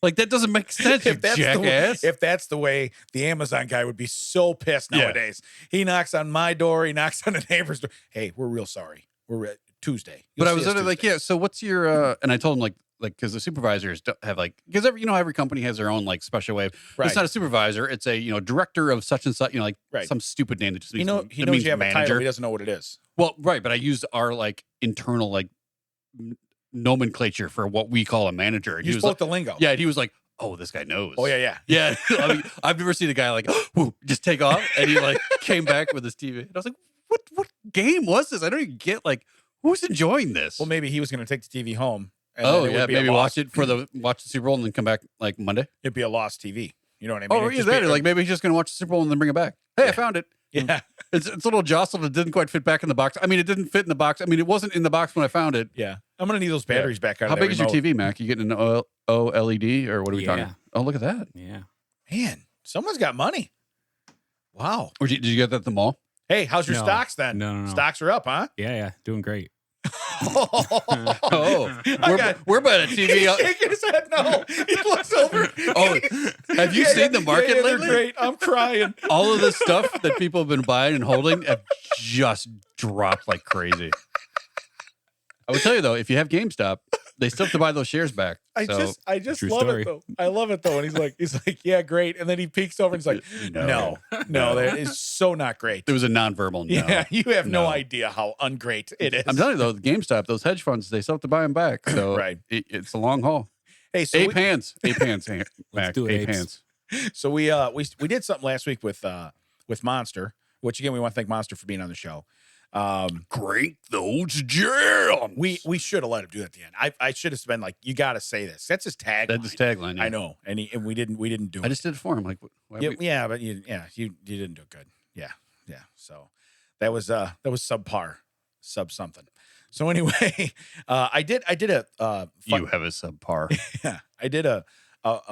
Like, that doesn't make sense, if that's the way, the Amazon guy would be so pissed nowadays. Yeah. He knocks on my door. He knocks on the neighbor's door. "Hey, we're real sorry. We're Tuesday." But I was like, "Yeah, so what's your," and I told him like, because the supervisors don't have because every company has their own like special way. Right. It's not a supervisor. It's a, director of such and such, some stupid name that just means, he knows you have manager. A title. He doesn't know what it is. Well, right. But I used our internal nomenclature for what we call a manager. You spoke the lingo. Yeah. And he was like, "Oh, this guy knows." Oh yeah. Yeah. I mean, I've never seen a guy like, just take off. And he came back with his TV. And I was like, what game was this? I don't even get who's enjoying this? Well, maybe he was going to take the TV home. Maybe watch the Super Bowl and then come back Monday. It'd be a lost TV. You know what I mean? Oh, either maybe he's just going to watch the Super Bowl and then bring it back. Hey, I found it. Yeah. It's a little jostled. It didn't quite fit back in the box. I mean, it didn't fit in the box. I mean, it wasn't in the box when I found it. Yeah. I'm going to need those batteries back out. How big is your TV, Mac? You getting an OLED or what are we talking? Oh, look at that. Yeah. Man, someone's got money. Wow. Or did you get that at the mall? Hey, how's your stocks then? No. Stocks are up, huh? Yeah. Doing great. We're by the TV. He's shaking his head. No, he looks over. Oh, have you seen the market lately? They're great. I'm crying. All of the stuff that people have been buying and holding have just dropped like crazy. I would tell you though, if you have GameStop, they still have to buy those shares back. I just love it though. I love it though. And he's like, "Yeah, great." And then he peeks over and he's like, "No, that is so not great." It was a nonverbal no. Yeah, you have no idea how ungreat it is. I'm telling you though, the GameStop, those hedge funds, they still have to buy them back. So right. It's a long haul. Hey, so ape hands, Mac, ape hands. So we did something last week with Monster, which again we want to thank Monster for being on the show. Great those jams. We should have let him do that at the end. I should have been like, "You got to say this." That's his tagline. That's his tagline. Yeah. I know, and we didn't do it. I just did it for him. Like, but you didn't do it good. Yeah. So that was subpar, sub something. So anyway, I did a you have a subpar. Yeah, I did a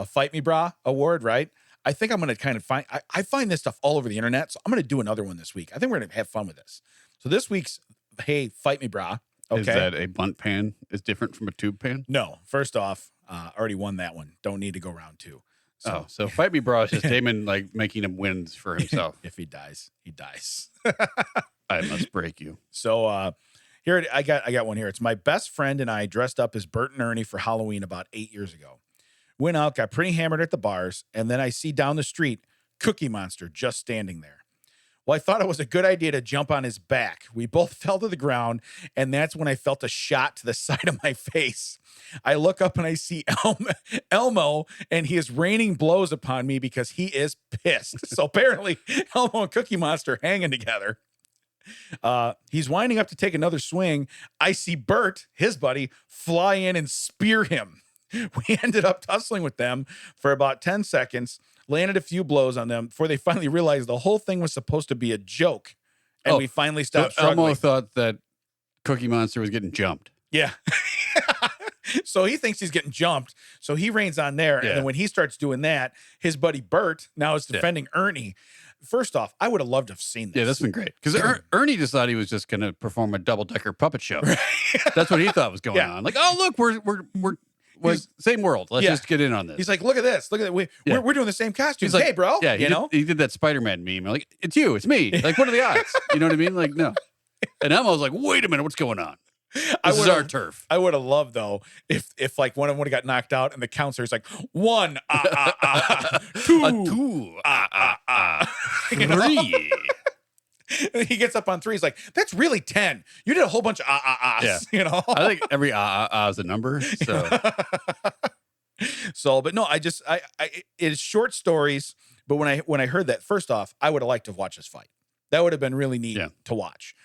Fight Me Brah award, right? I think I'm gonna kind of I find this stuff all over the internet, so I'm gonna do another one this week. I think we're gonna have fun with this. So this week's Hey Fight Me Brah. Okay. Is that a Bundt pan is different from a tube pan? No. First off, already won that one. Don't need to go round two. So Fight Me Brah is just Damon making him wins for himself. If he dies, he dies. I must break you. So here I got one here. It's my best friend and I dressed up as Bert and Ernie for Halloween about 8 years ago. Went out, got pretty hammered at the bars, and then I see down the street Cookie Monster just standing there. Well, I thought it was a good idea to jump on his back. We both fell to the ground, and that's when I felt a shot to the side of my face. I look up and I see Elmo, and he is raining blows upon me because he is pissed. So apparently, Elmo and Cookie Monster hanging together. He's winding up to take another swing. I see Bert, his buddy, fly in and spear him. We ended up tussling with them for about 10 seconds, landed a few blows on them before they finally realized the whole thing was supposed to be a joke. And we finally stopped struggling. Elmo thought that Cookie Monster was getting jumped. Yeah. So he thinks he's getting jumped. So he reins on there. And then when he starts doing that, his buddy Bert now is defending Ernie. First off, I would have loved to have seen this. Yeah, that's been great. Because Ernie just thought he was just going to perform a double-decker puppet show. That's what he thought was going on. Like, oh, look, we're same world. Let's just get in on this. He's like, look at this. Look at that. We're doing the same costumes. He's like, hey, bro. Yeah, he did that Spider-Man meme. Like, it's you. It's me. Like, what are the odds? You know what I mean? Like, no. And Elmo's like, wait a minute. What's going on? This is our turf. I would have loved, though, if like one of them would have got knocked out and the counselor's like, 1, 2, 3. And he gets up on 3. He's like, that's really 10. You did a whole bunch of you know? I think every is a number. So, but no, it's short stories. But when I heard that, first off, I would have liked to watch this fight. That would have been really neat to watch.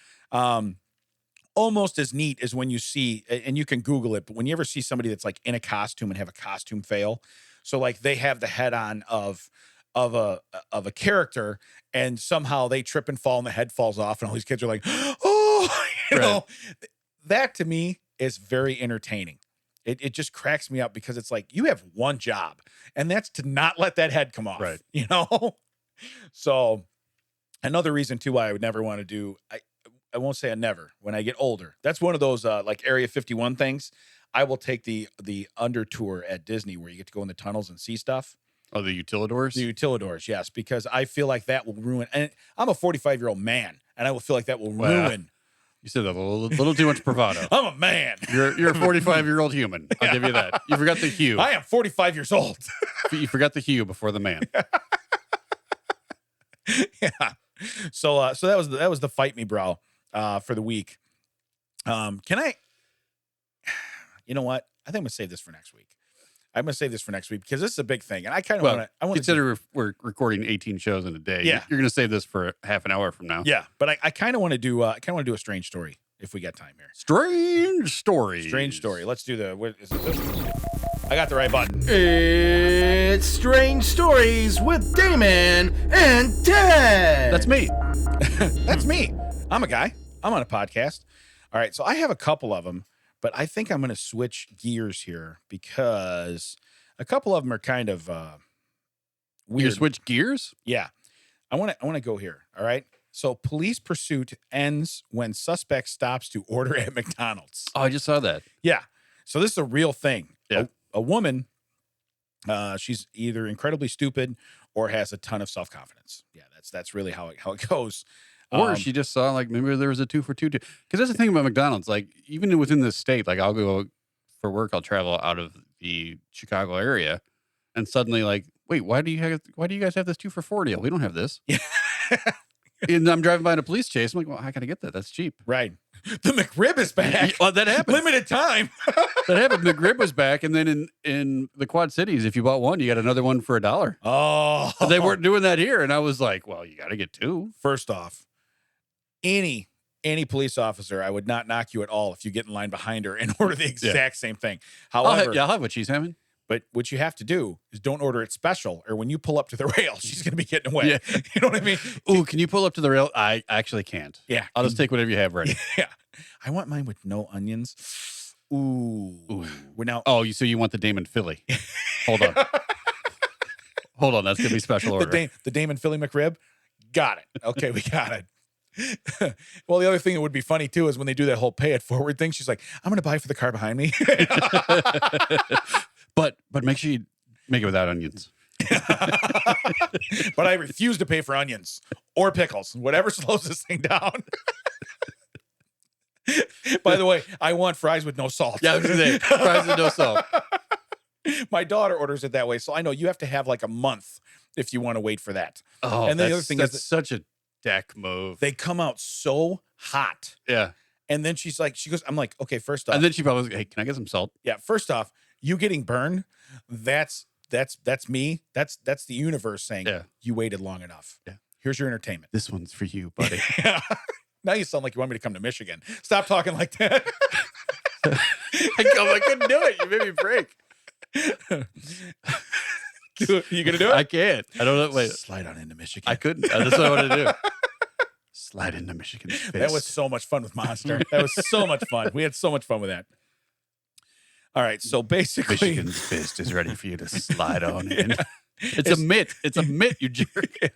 Almost as neat as when you see, and you can Google it, but when you ever see somebody that's like in a costume and have a costume fail. So like they have the head on of a character and somehow they trip and fall and the head falls off and all these kids are like, oh, you know, that to me is very entertaining. It just cracks me up because it's like, you have one job and that's to not let that head come off, you know? So another reason too, why I would never want to do, I won't say I never, when I get older, that's one of those like Area 51 things. I will take the under tour at Disney where you get to go in the tunnels and see stuff. Oh, the utilidors? The utilidors, yes, because I feel like that will ruin, and I'm a 45-year-old man, and I will feel like that will ruin. You said that a little too much bravado. I'm a man. You're a 45-year-old human. I'll give you that. You forgot the hue. I am 45 years old. You forgot the hue before the man. Yeah. So that was the fight me, bro, for the week. Can I? You know what? I think I'm gonna save this for next week. I'm gonna save this for next week because this is a big thing, and I kind of want to. Consider we're recording 18 shows in a day. Yeah, you're gonna save this for half an hour from now. Yeah, but I kind of want to do. I kind of want to do a strange story if we get time here. Strange story. Strange story. Let's do the. What is it? This one? I got the right button. It's Strange Stories with Damon and Ted. That's me. That's me. I'm a guy. I'm on a podcast. All right, so I have a couple of them. But I think I'm going to switch gears here because a couple of them are kind of weird. You switch gears? Yeah. I want to go here. All right. So police pursuit ends when suspect stops to order at McDonald's. Oh, I just saw that. Yeah. So this is a real thing. Yeah. A woman, she's either incredibly stupid or has a ton of self-confidence. Yeah, that's really how it goes. Or she just saw, like, maybe there was a 2 for $2. Because that's the thing about McDonald's. Like, even within the state, like, I'll go for work, I'll travel out of the Chicago area, and suddenly, like, wait, why do you guys have this 2 for $4 deal? We don't have this. Yeah. And I'm driving by in a police chase. I'm like, well, how can I get that? That's cheap. Right. The McRib is back. Well, that happened. Limited time. That happened. McRib was back, and then in the Quad Cities, if you bought one, you got another one for $1. Oh. But they weren't doing that here, and I was like, well, you got to get 2. First off, any police officer, I would not knock you at all if you get in line behind her and order the exact same thing. However, I'll have what she's having. But what you have to do is don't order it special, or when you pull up to the rail, she's going to be getting away. Yeah. You know what I mean? Ooh, can you pull up to the rail? I actually can't. Yeah. I'll just take whatever you have ready. Yeah. I want mine with no onions. Ooh. We're now. Oh, so you want the Damon Philly? Hold on. Hold on. That's going to be special order. The Damon Philly McRib? Got it. Okay, we got it. Well, the other thing that would be funny too is when they do that whole pay it forward thing. She's like, "I'm going to buy for the car behind me." But make sure you make it without onions. But I refuse to pay for onions or pickles, whatever slows this thing down. By the way, I want fries with no salt. Yeah, I was gonna say, fries with no salt. My daughter orders it that way, so I know you have to have like a month if you want to wait for that. Oh, and the other thing is such a deck move. They come out so hot. Yeah. And then she goes, I'm like, okay, first off. And then she probably was like, hey, can I get some salt? Yeah, first off, you getting burned, that's me. That's the universe saying, you waited long enough. Yeah. Here's your entertainment. This one's for you, buddy. Yeah. Now you sound like you want me to come to Michigan. Stop talking like that. I couldn't do it. You made me break. You gonna do it? I can't. I don't know. Wait. Slide on into Michigan. I couldn't. That's what I want to do. Slide into Michigan's fist. That was so much fun with Monster. That was so much fun. We had so much fun with that. All right, so basically, Michigan's fist is ready for you to slide on in. It's a mitt. It's a mitt, you jerk. Yeah.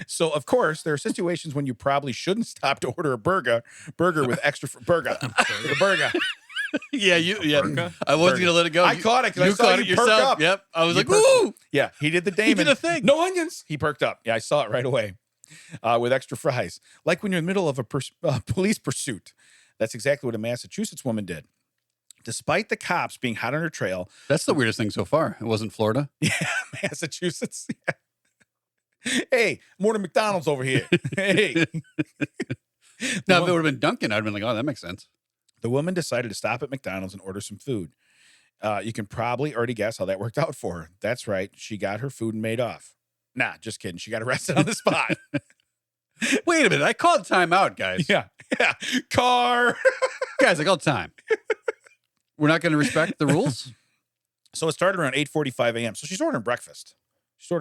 So, of course, there are situations when you probably shouldn't stop to order a burger with extra burger. The burger. Yeah, I wasn't gonna let it go. I caught it because I saw caught it you perk yourself. up. Yep. I was You like, perked woo! Yeah, he did the Damon. He did a thing. No onions. He perked up. Yeah, I saw it right away with extra fries. Like when you're in the middle of a police pursuit. That's exactly what a Massachusetts woman did. Despite the cops being hot on her trail. That's the weirdest thing so far. It wasn't Florida. Yeah, Massachusetts. Yeah. Hey, more than McDonald's over here. Hey. Now, if it would have been Dunkin', I'd have been like, oh, that makes sense. The woman decided to stop at McDonald's and order some food. You can probably already guess how that worked out for her. That's right. She got her food and made off. Nah, just kidding. She got arrested on the spot. Wait a minute. I called time out, guys. Yeah. Car. Guys, I called time. We're not going to respect the rules? So it started around 8:45 a.m. So she's ordering breakfast. All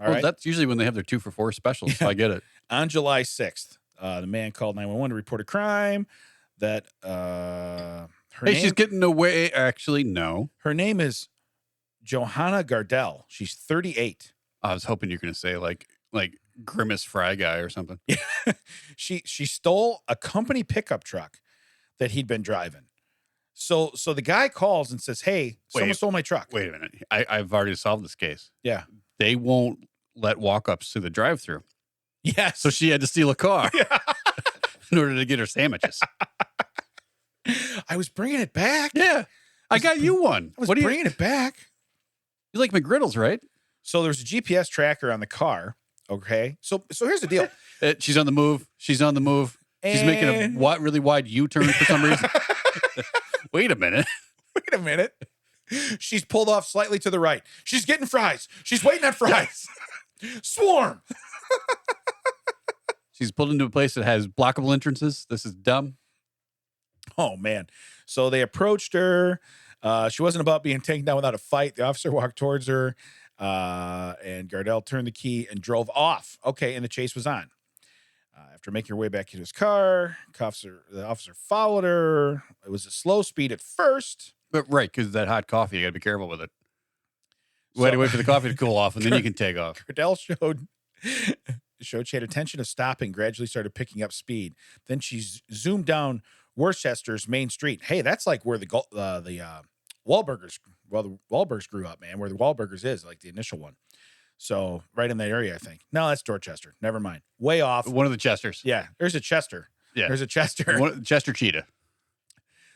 Well, right. that's usually when they have their 2 for $4 specials. So I get it. On July 6th, the man called 911 to report a crime that her name, She's getting away. Actually, no. her name is Johanna Gardell. She's 38. I was hoping you're going to say like Grimace Fry Guy or something. She stole a company pickup truck that he'd been driving. So the guy calls and says, "Hey, someone stole my truck." Wait a minute. I've already solved this case. Yeah. They won't let walk-ups through the drive-thru. Yes. So she had to steal a car in order to get her sandwiches. I was bringing it back. Yeah. I got you one. I was bringing it back. You like McGriddles, right? So there's a GPS tracker on the car. Okay. So here's the deal. She's on the move. She's making a really wide U-turn for some reason. Wait a minute. She's pulled off slightly to the right. She's getting fries. She's waiting on fries. Swarm. She's pulled into a place that has blockable entrances. This is dumb. Oh, man. So they approached her. She wasn't about being taken down without a fight. The officer walked towards her, and Gardell turned the key and drove off. Okay, and the chase was on. After making her way back to his car, the officer followed her. It was a slow speed at first. But right, because that hot coffee, you got to be careful with it. Wait for the coffee to cool off, and then you can take off. Gardell showed she had intention of stopping, gradually started picking up speed. Then she zoomed down Worcester's main street. Hey, that's like where the Wahlburgers grew up, man, where the Wahlburgers is, like the initial one. So right in that area, I think. No, that's Dorchester. Never mind. Way off. One of the Chesters. Yeah, there's a Chester. Yeah. There's a Chester. Chester Cheetah.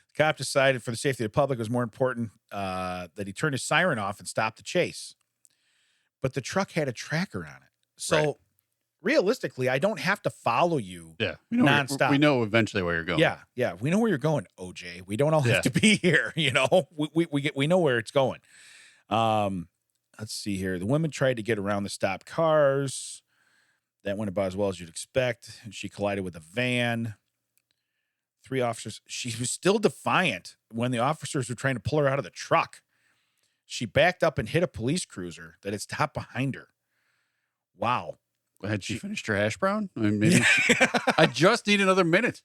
The cop decided for the safety of the public it was more important that he turned his siren off and stopped the chase. But the truck had a tracker on it. So realistically, I don't have to follow you nonstop. We know eventually where you're going. Yeah. We know where you're going, OJ. We don't all have to be here, you know. We know where it's going. Let's see here. The women tried to get around the stopped cars. That went about as well as you'd expect. And she collided with a van. 3 officers. She was still defiant when the officers were trying to pull her out of the truck. She backed up and hit a police cruiser that had stopped behind her. Wow. Had she finished her hash brown? I mean, maybe I just need another minute.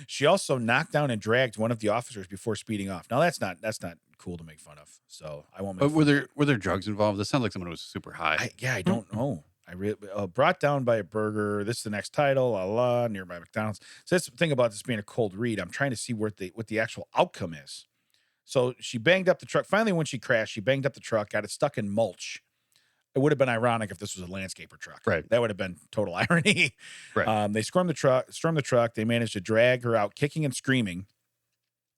She also knocked down and dragged one of the officers before speeding off. Now that's not cool to make fun of. So I won't make fun. Were there drugs involved? This sounds like someone who was super high. I don't know. I really brought down by a burger. This is the next title. Nearby McDonald's. So that's the thing about this being a cold read. I'm trying to see what the actual outcome is. So she banged up the truck. Finally, when she crashed, she banged up the truck, got it stuck in mulch. It would have been ironic if this was a landscaper truck. Right. That would have been total irony. Right. They stormed the truck. They managed to drag her out, kicking and screaming.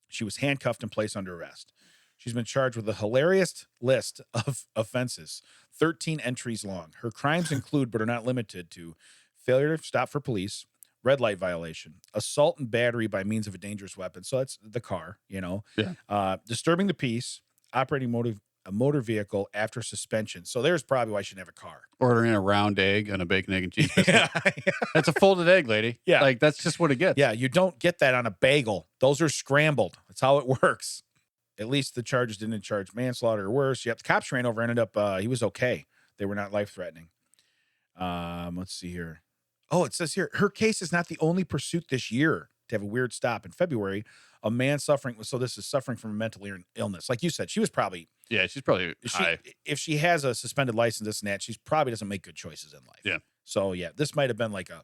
She was handcuffed and placed under arrest. She's been charged with a hilarious list of offenses, 13 entries long. Her crimes include, but are not limited to, failure to stop for police, red light violation, assault and battery by means of a dangerous weapon. So that's the car, you know. Yeah. Disturbing the peace, operating a motor vehicle after suspension. So there's probably why she didn't have a car. Ordering a round egg on a bacon, egg, and cheese biscuit. That's a folded egg, lady. Yeah. Like, that's just what it gets. Yeah, you don't get that on a bagel. Those are scrambled. That's how it works. At least the charges didn't charge manslaughter or worse. Yep, the cops ran over. Ended up he was okay. They were not life threatening. Let's see here. Oh, it says here her case is not the only pursuit this year to have a weird stop. In February, a man suffering from a mental illness. Like you said, she was probably she's probably high. If she has a suspended license, this and that, she probably doesn't make good choices in life. Yeah. So yeah, this might have been like a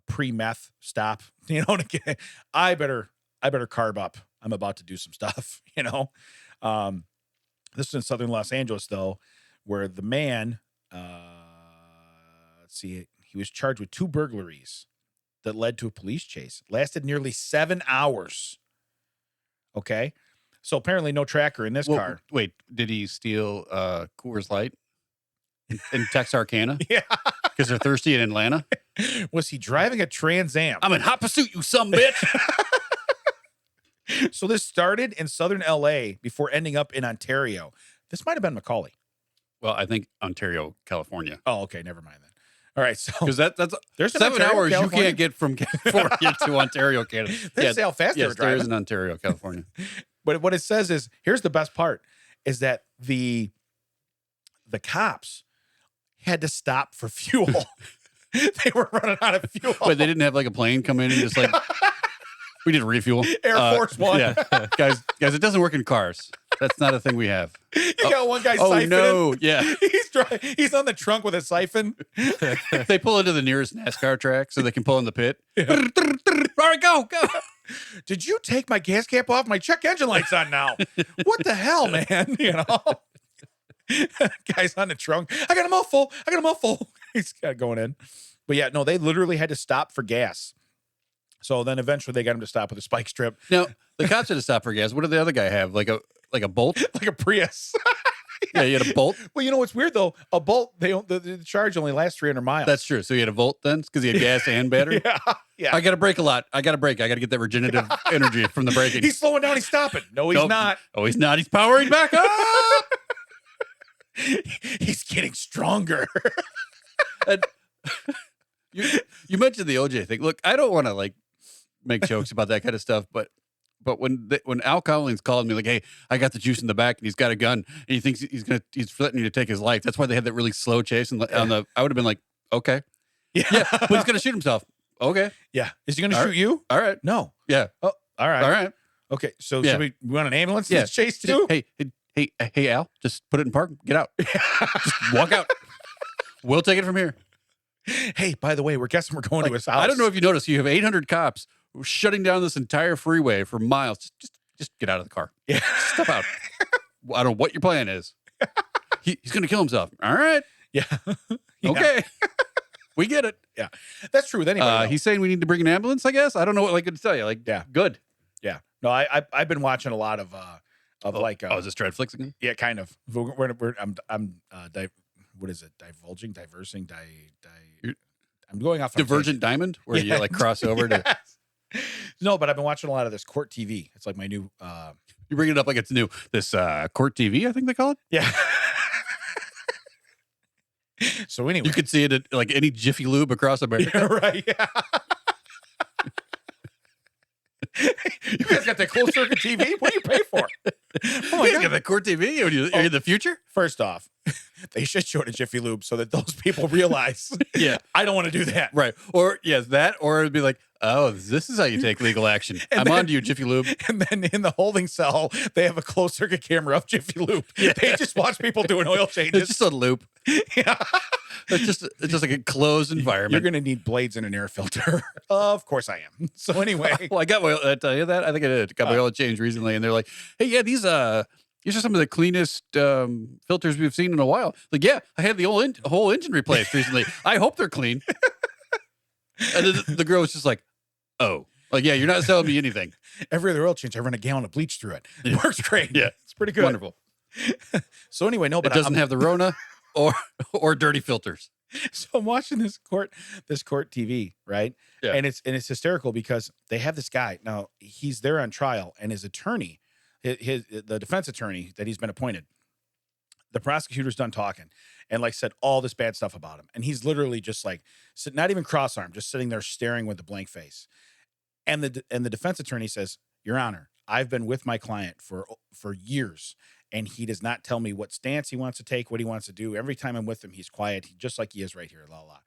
pre-meth stop. I better carb up. I'm about to do some stuff. This is in southern Los Angeles though, where the man, let's see, he was charged with 2 burglaries that led to a police chase. Lasted nearly 7 hours. Okay. So apparently no tracker in this car. Wait, did he steal Coors Light in Texarkana? Yeah. Because they're thirsty in Atlanta? Was he driving a Trans Am? I'm in hot pursuit, you some bitch. So this started in southern LA before ending up in Ontario. This might have been Macaulay. Well, I think Ontario, California. Oh, okay. Never mind then. All right. So because that's there's 7 Ontario, hours California? you can't get from California to Ontario, Canada. That's how fast they were driving. There is in Ontario, California. But what it says is, here's the best part, is that the cops had to stop for fuel. They were running out of fuel. Wait, they didn't have like a plane come in and just like, we need to refuel. Air Force One. Yeah. Guys, it doesn't work in cars. That's not a thing we have. You got one guy Oh, siphoning. no. Yeah. He's on the trunk with a siphon. They pull into the nearest NASCAR track so they can pull in the pit. Yeah. All right, go. Did you take my gas cap off? My check engine light's on now. What the hell, man? Guy's on the trunk. I got him all full. He's got going in. But yeah, no, they literally had to stop for gas. So then eventually they got him to stop with a spike strip. Now, the cops had to stop for gas. What did the other guy have? Like a Bolt? Like a Prius. Yeah, you had a Bolt. Well, you know what's weird though? A Bolt, the charge only lasts 300 miles. That's true. So you had a Volt then, because he had gas and battery. Yeah. I got to brake a lot. I got to get that regenerative energy from the braking. He's slowing down. He's stopping. No, he's not. Oh, he's not. He's powering back up. He's getting stronger. And you mentioned the OJ thing. Look, I don't want to like make jokes about that kind of stuff, but when Al Collins called me like, "Hey, I got the juice in the back, and he's got a gun, and he thinks he's threatening to take his life." That's why they had that really slow chase. And I would have been like, "Okay, yeah, but he's gonna shoot himself." Okay, yeah, is he gonna shoot you? All right, no, yeah, oh, all right. Okay, so should we want an ambulance? Yeah, chase too. Hey, Al, just put it in park. Get out. Just walk out. We'll take it from here. Hey, by the way, we're guessing we're going to his house. I don't know if you noticed, you have 800 cops shutting down this entire freeway for miles. Just get out of the car. Yeah. Step out. I don't know what your plan is. He's going to kill himself. All right. Yeah. Okay. We get it. Yeah. That's true with anybody. He's saying we need to bring an ambulance, I guess. I don't know what I could tell you. Like, yeah. Good. Yeah. No, I've been watching a lot of is this Dreadflix again? Yeah, kind of. What is it? Diversing. I'm going off. Divergent Diamond, where you like cross over to. No, but I've been watching a lot of this Court TV. It's like my new. You bring it up like it's new. This Court TV, I think they call it. Yeah. So anyway, you could see it at like any Jiffy Lube across America. Yeah, right? Yeah. You guys got that closed circuit TV? What do you pay for? Oh you got that Court TV? Are you in the future? First off, they should show it at Jiffy Lube so that those people realize, yeah, I don't want to do that. Right. Or yes, that, or it'd be like, oh, this is how you take legal action. I'm on to you, Jiffy Lube. And then in the holding cell, they have a closed circuit camera of Jiffy Lube. Yeah. They just watch people doing oil changes. It's just a loop. Yeah. It's just like a closed environment. You're going to need blades and an air filter. Of course I am. So anyway. Well, I got my, I tell you that? I think I did. Got my oil change recently, and they're like, hey, yeah, these are some of the cleanest filters we've seen in a while. Like, yeah, I had the whole engine replaced recently. I hope they're clean. And then the girl was just like, oh. Like, yeah, you're not selling me anything. Every other oil change, I run a gallon of bleach through it. It works great. Yeah. It's pretty good. Wonderful. So anyway, no, but it doesn't have the Rona or dirty filters. So I'm watching this court TV, right? Yeah. And it's hysterical because they have this guy. Now, he's there on trial, and his attorney, the defense attorney that he's been appointed, the prosecutor's done talking and like said all this bad stuff about him. And he's literally just like, not even cross-armed, just sitting there staring with a blank face. And the defense attorney says, Your Honor, I've been with my client for years, and he does not tell me what stance he wants to take, what he wants to do. Every time I'm with him, he's quiet, just like he is right here, la la.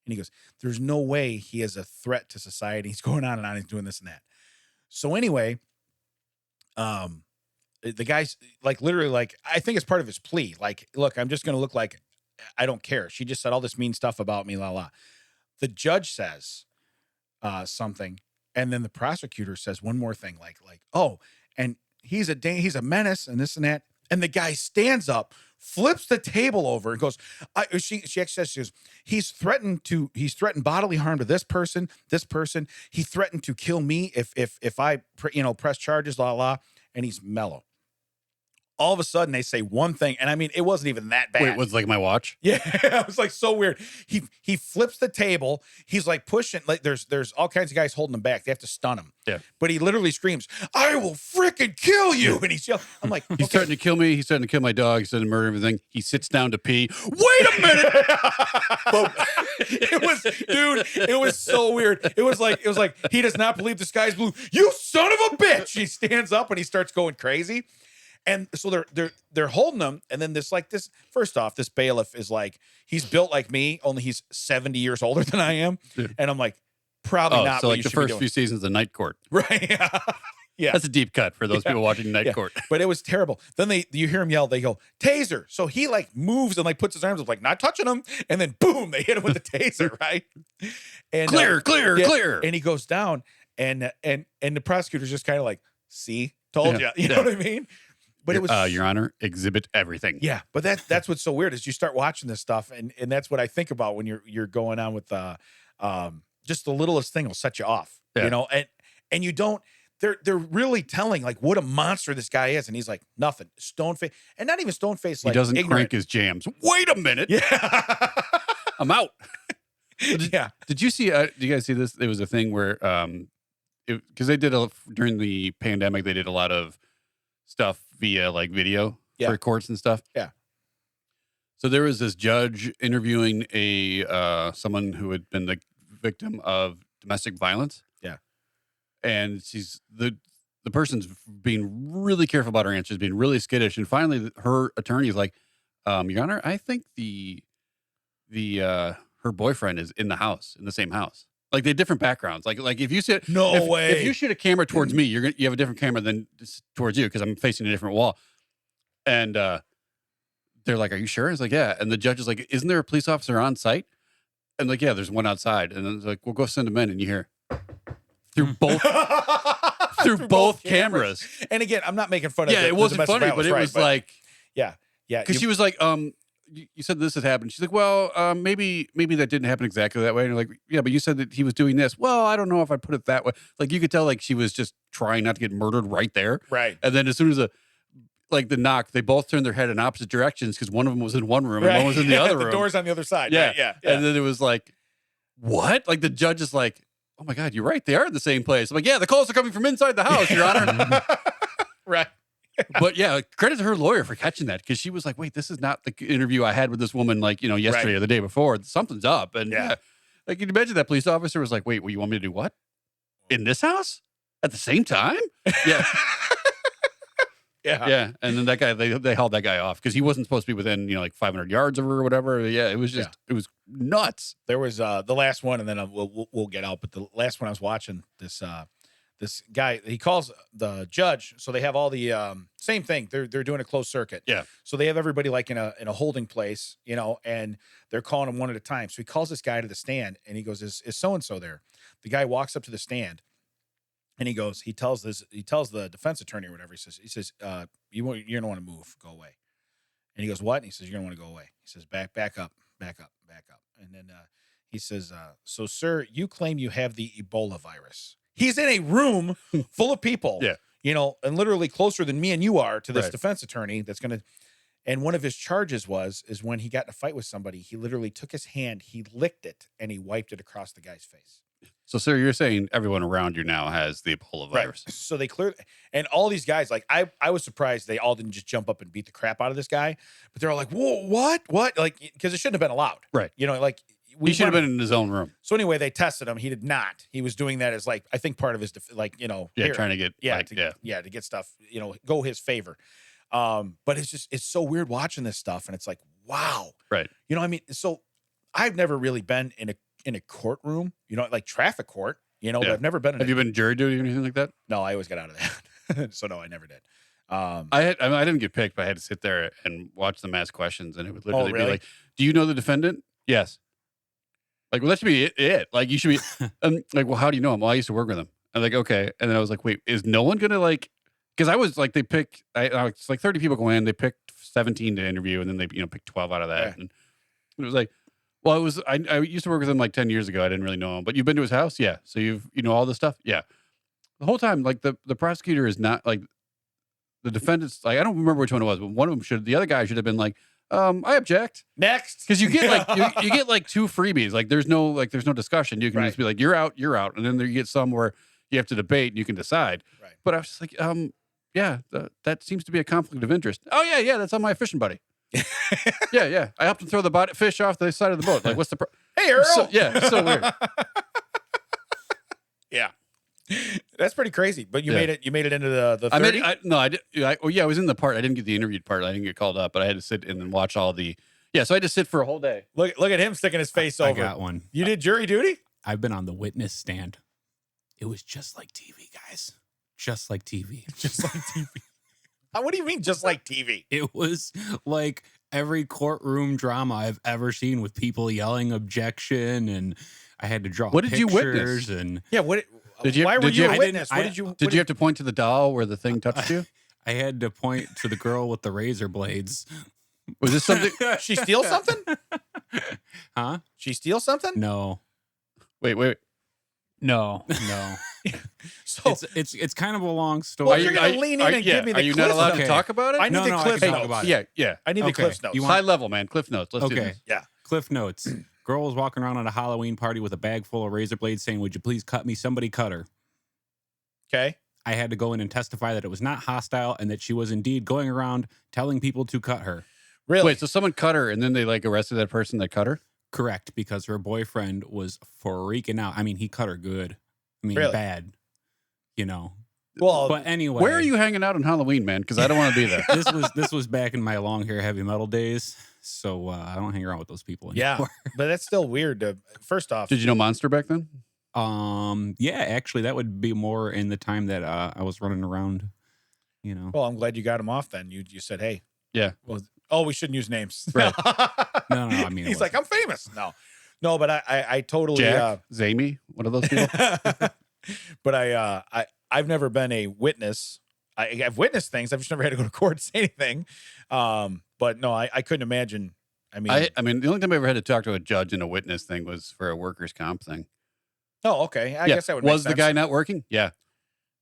And he goes, there's no way he is a threat to society. He's going on and on. He's doing this and that. So anyway, the guy's like, literally, like, I think it's part of his plea. Like, look, I'm just going to look like I don't care. She just said all this mean stuff about me, la la. The judge says something, and then the prosecutor says one more thing, like, oh, and he's a menace and this and that. And the guy stands up, flips the table over, and goes, she actually says, he's threatened bodily harm to this person. He threatened to kill me if I press charges, la la. And he's mellow. All of a sudden, they say one thing, and I mean, it wasn't even that bad. Wait, was like my watch? Yeah, it was like so weird. He flips the table. He's like pushing. Like there's all kinds of guys holding him back. They have to stun him. Yeah. But he literally screams, "I will freaking kill you!" And he's yelling. I'm like, he's threatening to kill me. He's threatening to kill my dog. He's threatening to murder everything. He sits down to pee. Wait a minute. It was so weird. It was like he does not believe the sky's blue. You son of a bitch! He stands up and he starts going crazy. And so they're holding him, and then this first off, this bailiff is like, he's built like me, only he's 70 years older than I am. Dude. And I'm like, probably not. So like the first few seasons of Night Court. Right. Yeah. That's a deep cut for those people watching Night Court. But it was terrible. Then you hear him yell, they go, taser. So he like moves and like puts his arms up, like not touching him. And then boom, they hit him with the taser, right? And clear. And he goes down, and the prosecutor's just kind of like, see, told you. You know what I mean? But it was, Your Honor, exhibit everything. Yeah, but that's what's so weird is you start watching this stuff, and that's what I think about when you're going on with just the littlest thing will set you off, and you don't. They're really telling like what a monster this guy is, and he's like nothing, stone face, and not even stone face. Like he doesn't ignorant. crank his jams. Wait a minute, yeah, I'm out. Did you see? Do you guys see this? There was a thing where because they did during the pandemic, they did a lot of stuff via like video for courts and stuff. Yeah. So there was this judge interviewing someone who had been the victim of domestic violence. Yeah. And she's the person's being really careful about her answers, being really skittish. And finally her attorney's like, Your Honor, I think her boyfriend is in the same house. Like they have different backgrounds. Like if you sit if you shoot a camera towards me, you have a different camera than towards you because I'm facing a different wall. And they're like, "Are you sure?" It's like, "Yeah." And the judge is like, "Isn't there a police officer on site?" And like, "Yeah, there's one outside." And then it's like, "We'll go send him in." And you hear through both cameras. And again, I'm not making fun of. Yeah, it wasn't funny, but it was like, yeah. Because she was like, you said this had happened. She's like, well, maybe that didn't happen exactly that way. And you're like, yeah, but you said that he was doing this. Well, I don't know if I put it that way. Like you could tell, like she was just trying not to get murdered right there. Right. And then as soon as the knock, they both turned their head in opposite directions because one of them was in one room and one was in the other room. The door's on the other side. Yeah. Right? Yeah. And then it was like, what? Like the judge is like, oh my God, you're right. They are in the same place. I'm like, yeah, the calls are coming from inside the house, Your Honor. Right. But yeah, credit to her lawyer for catching that because she was like, wait, this is not the interview I had with this woman like, yesterday or the day before. Something's up. And like, can you imagine that police officer was like, wait, well, you want me to do what? In this house? At the same time? Yeah. Yeah. And then that guy, they hauled that guy off because he wasn't supposed to be within, like 500 yards of her or whatever. Yeah, it was just, it was nuts. There was the last one, and then we'll get out. But the last one I was watching, this guy, he calls the judge. So they have all the same thing. They're doing a closed circuit. Yeah. So they have everybody like in a holding place, and they're calling them one at a time. So he calls this guy to the stand, and he goes, "Is so-and-so there?" The guy walks up to the stand, and he tells the defense attorney or whatever. He says, you're gonna want to move, go away. And he goes, "What?" And he says, "You're gonna want to go away." He says, back up. And then he says, "So, sir, you claim you have the Ebola virus." He's in a room full of people, and literally closer than me and you are to this defense attorney that's going to, and one of his charges is when he got in a fight with somebody, he literally took his hand, he licked it, and he wiped it across the guy's face. So, sir, you're saying everyone around you now has the Ebola virus. Right. So they clearly, and all these guys, like, I was surprised they all didn't just jump up and beat the crap out of this guy, but they're all like, whoa, what? Like, because it shouldn't have been allowed. Right. Like, He should have been in his own room. So anyway, they tested him. He did not. He was doing that as like, I think part of his, Trying to get, to get stuff, go his favor. But it's so weird watching this stuff. And it's like, wow. Right. You know what I mean? So I've never really been in a courtroom, like traffic court, but I've never been in Have you been jury duty or anything like that? No, I always got out of that. So no, I never did. I didn't get picked, but I had to sit there and watch them ask questions, and it would literally really? be like, "Do you know the defendant?" Yes. Like, well, that should be it. Like, you should be. Like, well, how do you know him? Well, I used to work with him. I'm like, okay, and then I was like, wait, is no one gonna like? Because I was like, they picked. It's like 30 people go in. They picked 17 to interview, and then they picked 12 out of that, and it was like, well, it was. I used to work with him like 10 years ago. I didn't really know him, but you've been to his house, yeah. So you know all this stuff, yeah. The whole time, like the prosecutor is not like. The defendants, like, I don't remember which one it was, but one of them the other guy should have been like, I object. Next. Because you get like, you get like 2 freebies. Like, there's no discussion. You can just be like, you're out. And then you get some where you have to debate and you can decide. Right. But I was just like, that seems to be a conflict of interest. Oh, yeah, that's on my fishing buddy. yeah. I helped him throw the fish off the side of the boat. Like, what's the Hey, Earl. So weird. Yeah. That's pretty crazy. But you made it into the 30? I was in the part. I didn't get the interviewed part. I didn't get called up, but I had to sit and then watch all the. Yeah, so I had to sit for a whole day. Look at him sticking his face over. I got one. You did jury duty? I've been on the witness stand. It was just like TV, guys. Just like TV. Just like TV. What do you mean, just like TV? It was like every courtroom drama I've ever seen with people yelling objection, and I had to draw What did you pictures witness? And Yeah, what? Why were you a I witness? didn't- Did you have to point to the doll where the thing touched you? I had to point to the girl with the razor blades. Was this something? She steal something? Huh? She steal something? No. Wait. No. So It's kind of a long story. Well, you're gonna lean in and give me the Are you Cliff not allowed notes. to talk about it? I need No, the I Cliff can talk notes. about it. Yeah. I need the Okay. Cliff notes. You want- High level, man. Cliff notes. Let's do Okay. this. Yeah. Cliff notes. Girl was walking around at a Halloween party with a bag full of razor blades saying, "Would you please cut me?" Somebody cut her. Okay. I had to go in and testify that it was not hostile and that she was indeed going around telling people to cut her. Really? Wait, so someone cut her and then they like arrested that person that cut her? Correct, because her boyfriend was freaking out. I mean, he cut her good. I mean, Really? bad. Well, But anyway, Where are you hanging out on Halloween, man? Because I don't want to be there. this was back in my long hair heavy metal days, so I don't hang around with those people anymore. yeah, but that's still weird. First off, Did you know Monster back then? Yeah, actually, that would be more in the time that I was running around. well, I'm glad you got him off. Then you said, "Hey, Yeah. well, we shouldn't use names." Right. No, I mean, it he's like, "I'm famous." No, but I totally. Jack? Zamie? One of those people? But I've never been a witness. I've witnessed things. I've just never had to go to court and say anything. But no, I couldn't imagine. I mean, the only time I ever had to talk to a judge in a witness thing was for a workers' comp thing. oh, okay. I guess that would make Was the sense. guy not working? Yeah.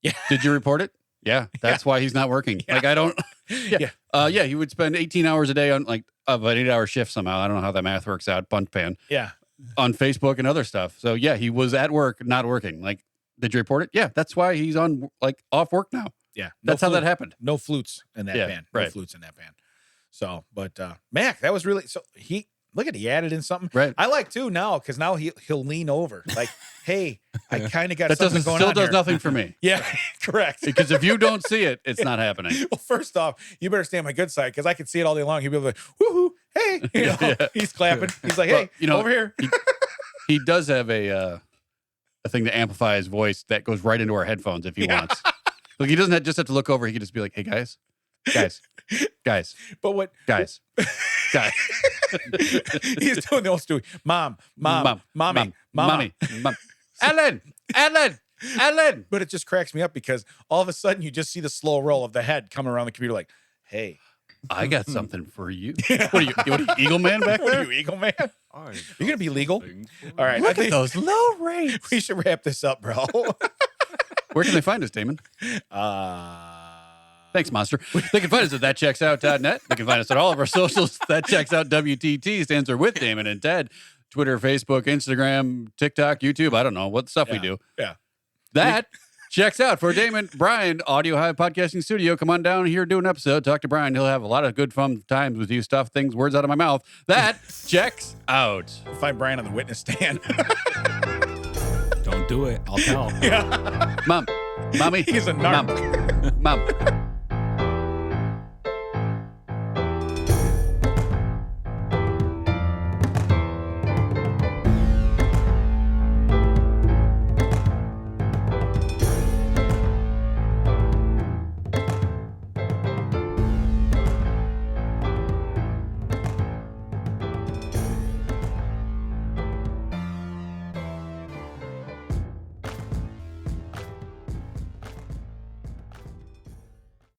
Yeah. Did you report it? Yeah. That's why he's not working. Yeah. Like, I don't. Yeah. He would spend 18 hours a day on like of an 8-hour shift somehow. I don't know how that math works out. Bundt pan Yeah. on Facebook and other stuff. So yeah, he was at work, not working. Like, did you report it? Yeah. That's why he's on like off work now. Yeah. That's how that happened. No flutes in that Yeah, band. No right. flutes in that band. So, but Mac, that was really so he added in something. Right. I like too now because now he'll lean over like, hey, I kind of got That something doesn't going still on does here. nothing for me. Yeah, correct. Because if you don't see it, it's not happening. Well, first off, you better stay on my good side because I can see it all day long. He'll be like, woohoo, hey, Yeah. he's clapping. He's like, hey, Well, over here. He does have a thing to amplify his voice that goes right into our headphones if he wants. Like, he doesn't just have to look over. He can just be like, hey, guys. But what? Guys. He's doing the old Stewie. Mom, mommy. Ellen. But it just cracks me up because all of a sudden you just see the slow roll of the head coming around the computer like, hey. I got something for you. What are you, Eagle Man back What there? are you, Eagle Man? You're going to be legal? All right. Look at those low rates. We should wrap this up, bro. Where can they find us, Damon? Thanks, Monster. They can find us at thatchecksout.net. They can find us at all of our socials. That Checks Out WTT stands for with Damon and Ted. Twitter, Facebook, Instagram, TikTok, YouTube. I don't know what stuff we do. Yeah. That checks out for Damon, Brian, Audiohive Podcasting Studio. Come on down here, do an episode. Talk to Brian. He'll have a lot of good fun times with you. Stuff things, words out of my mouth. That checks out. Find Brian on the witness stand. Don't do it. I'll tell. Mom. Mommy. He's a narc. Mom.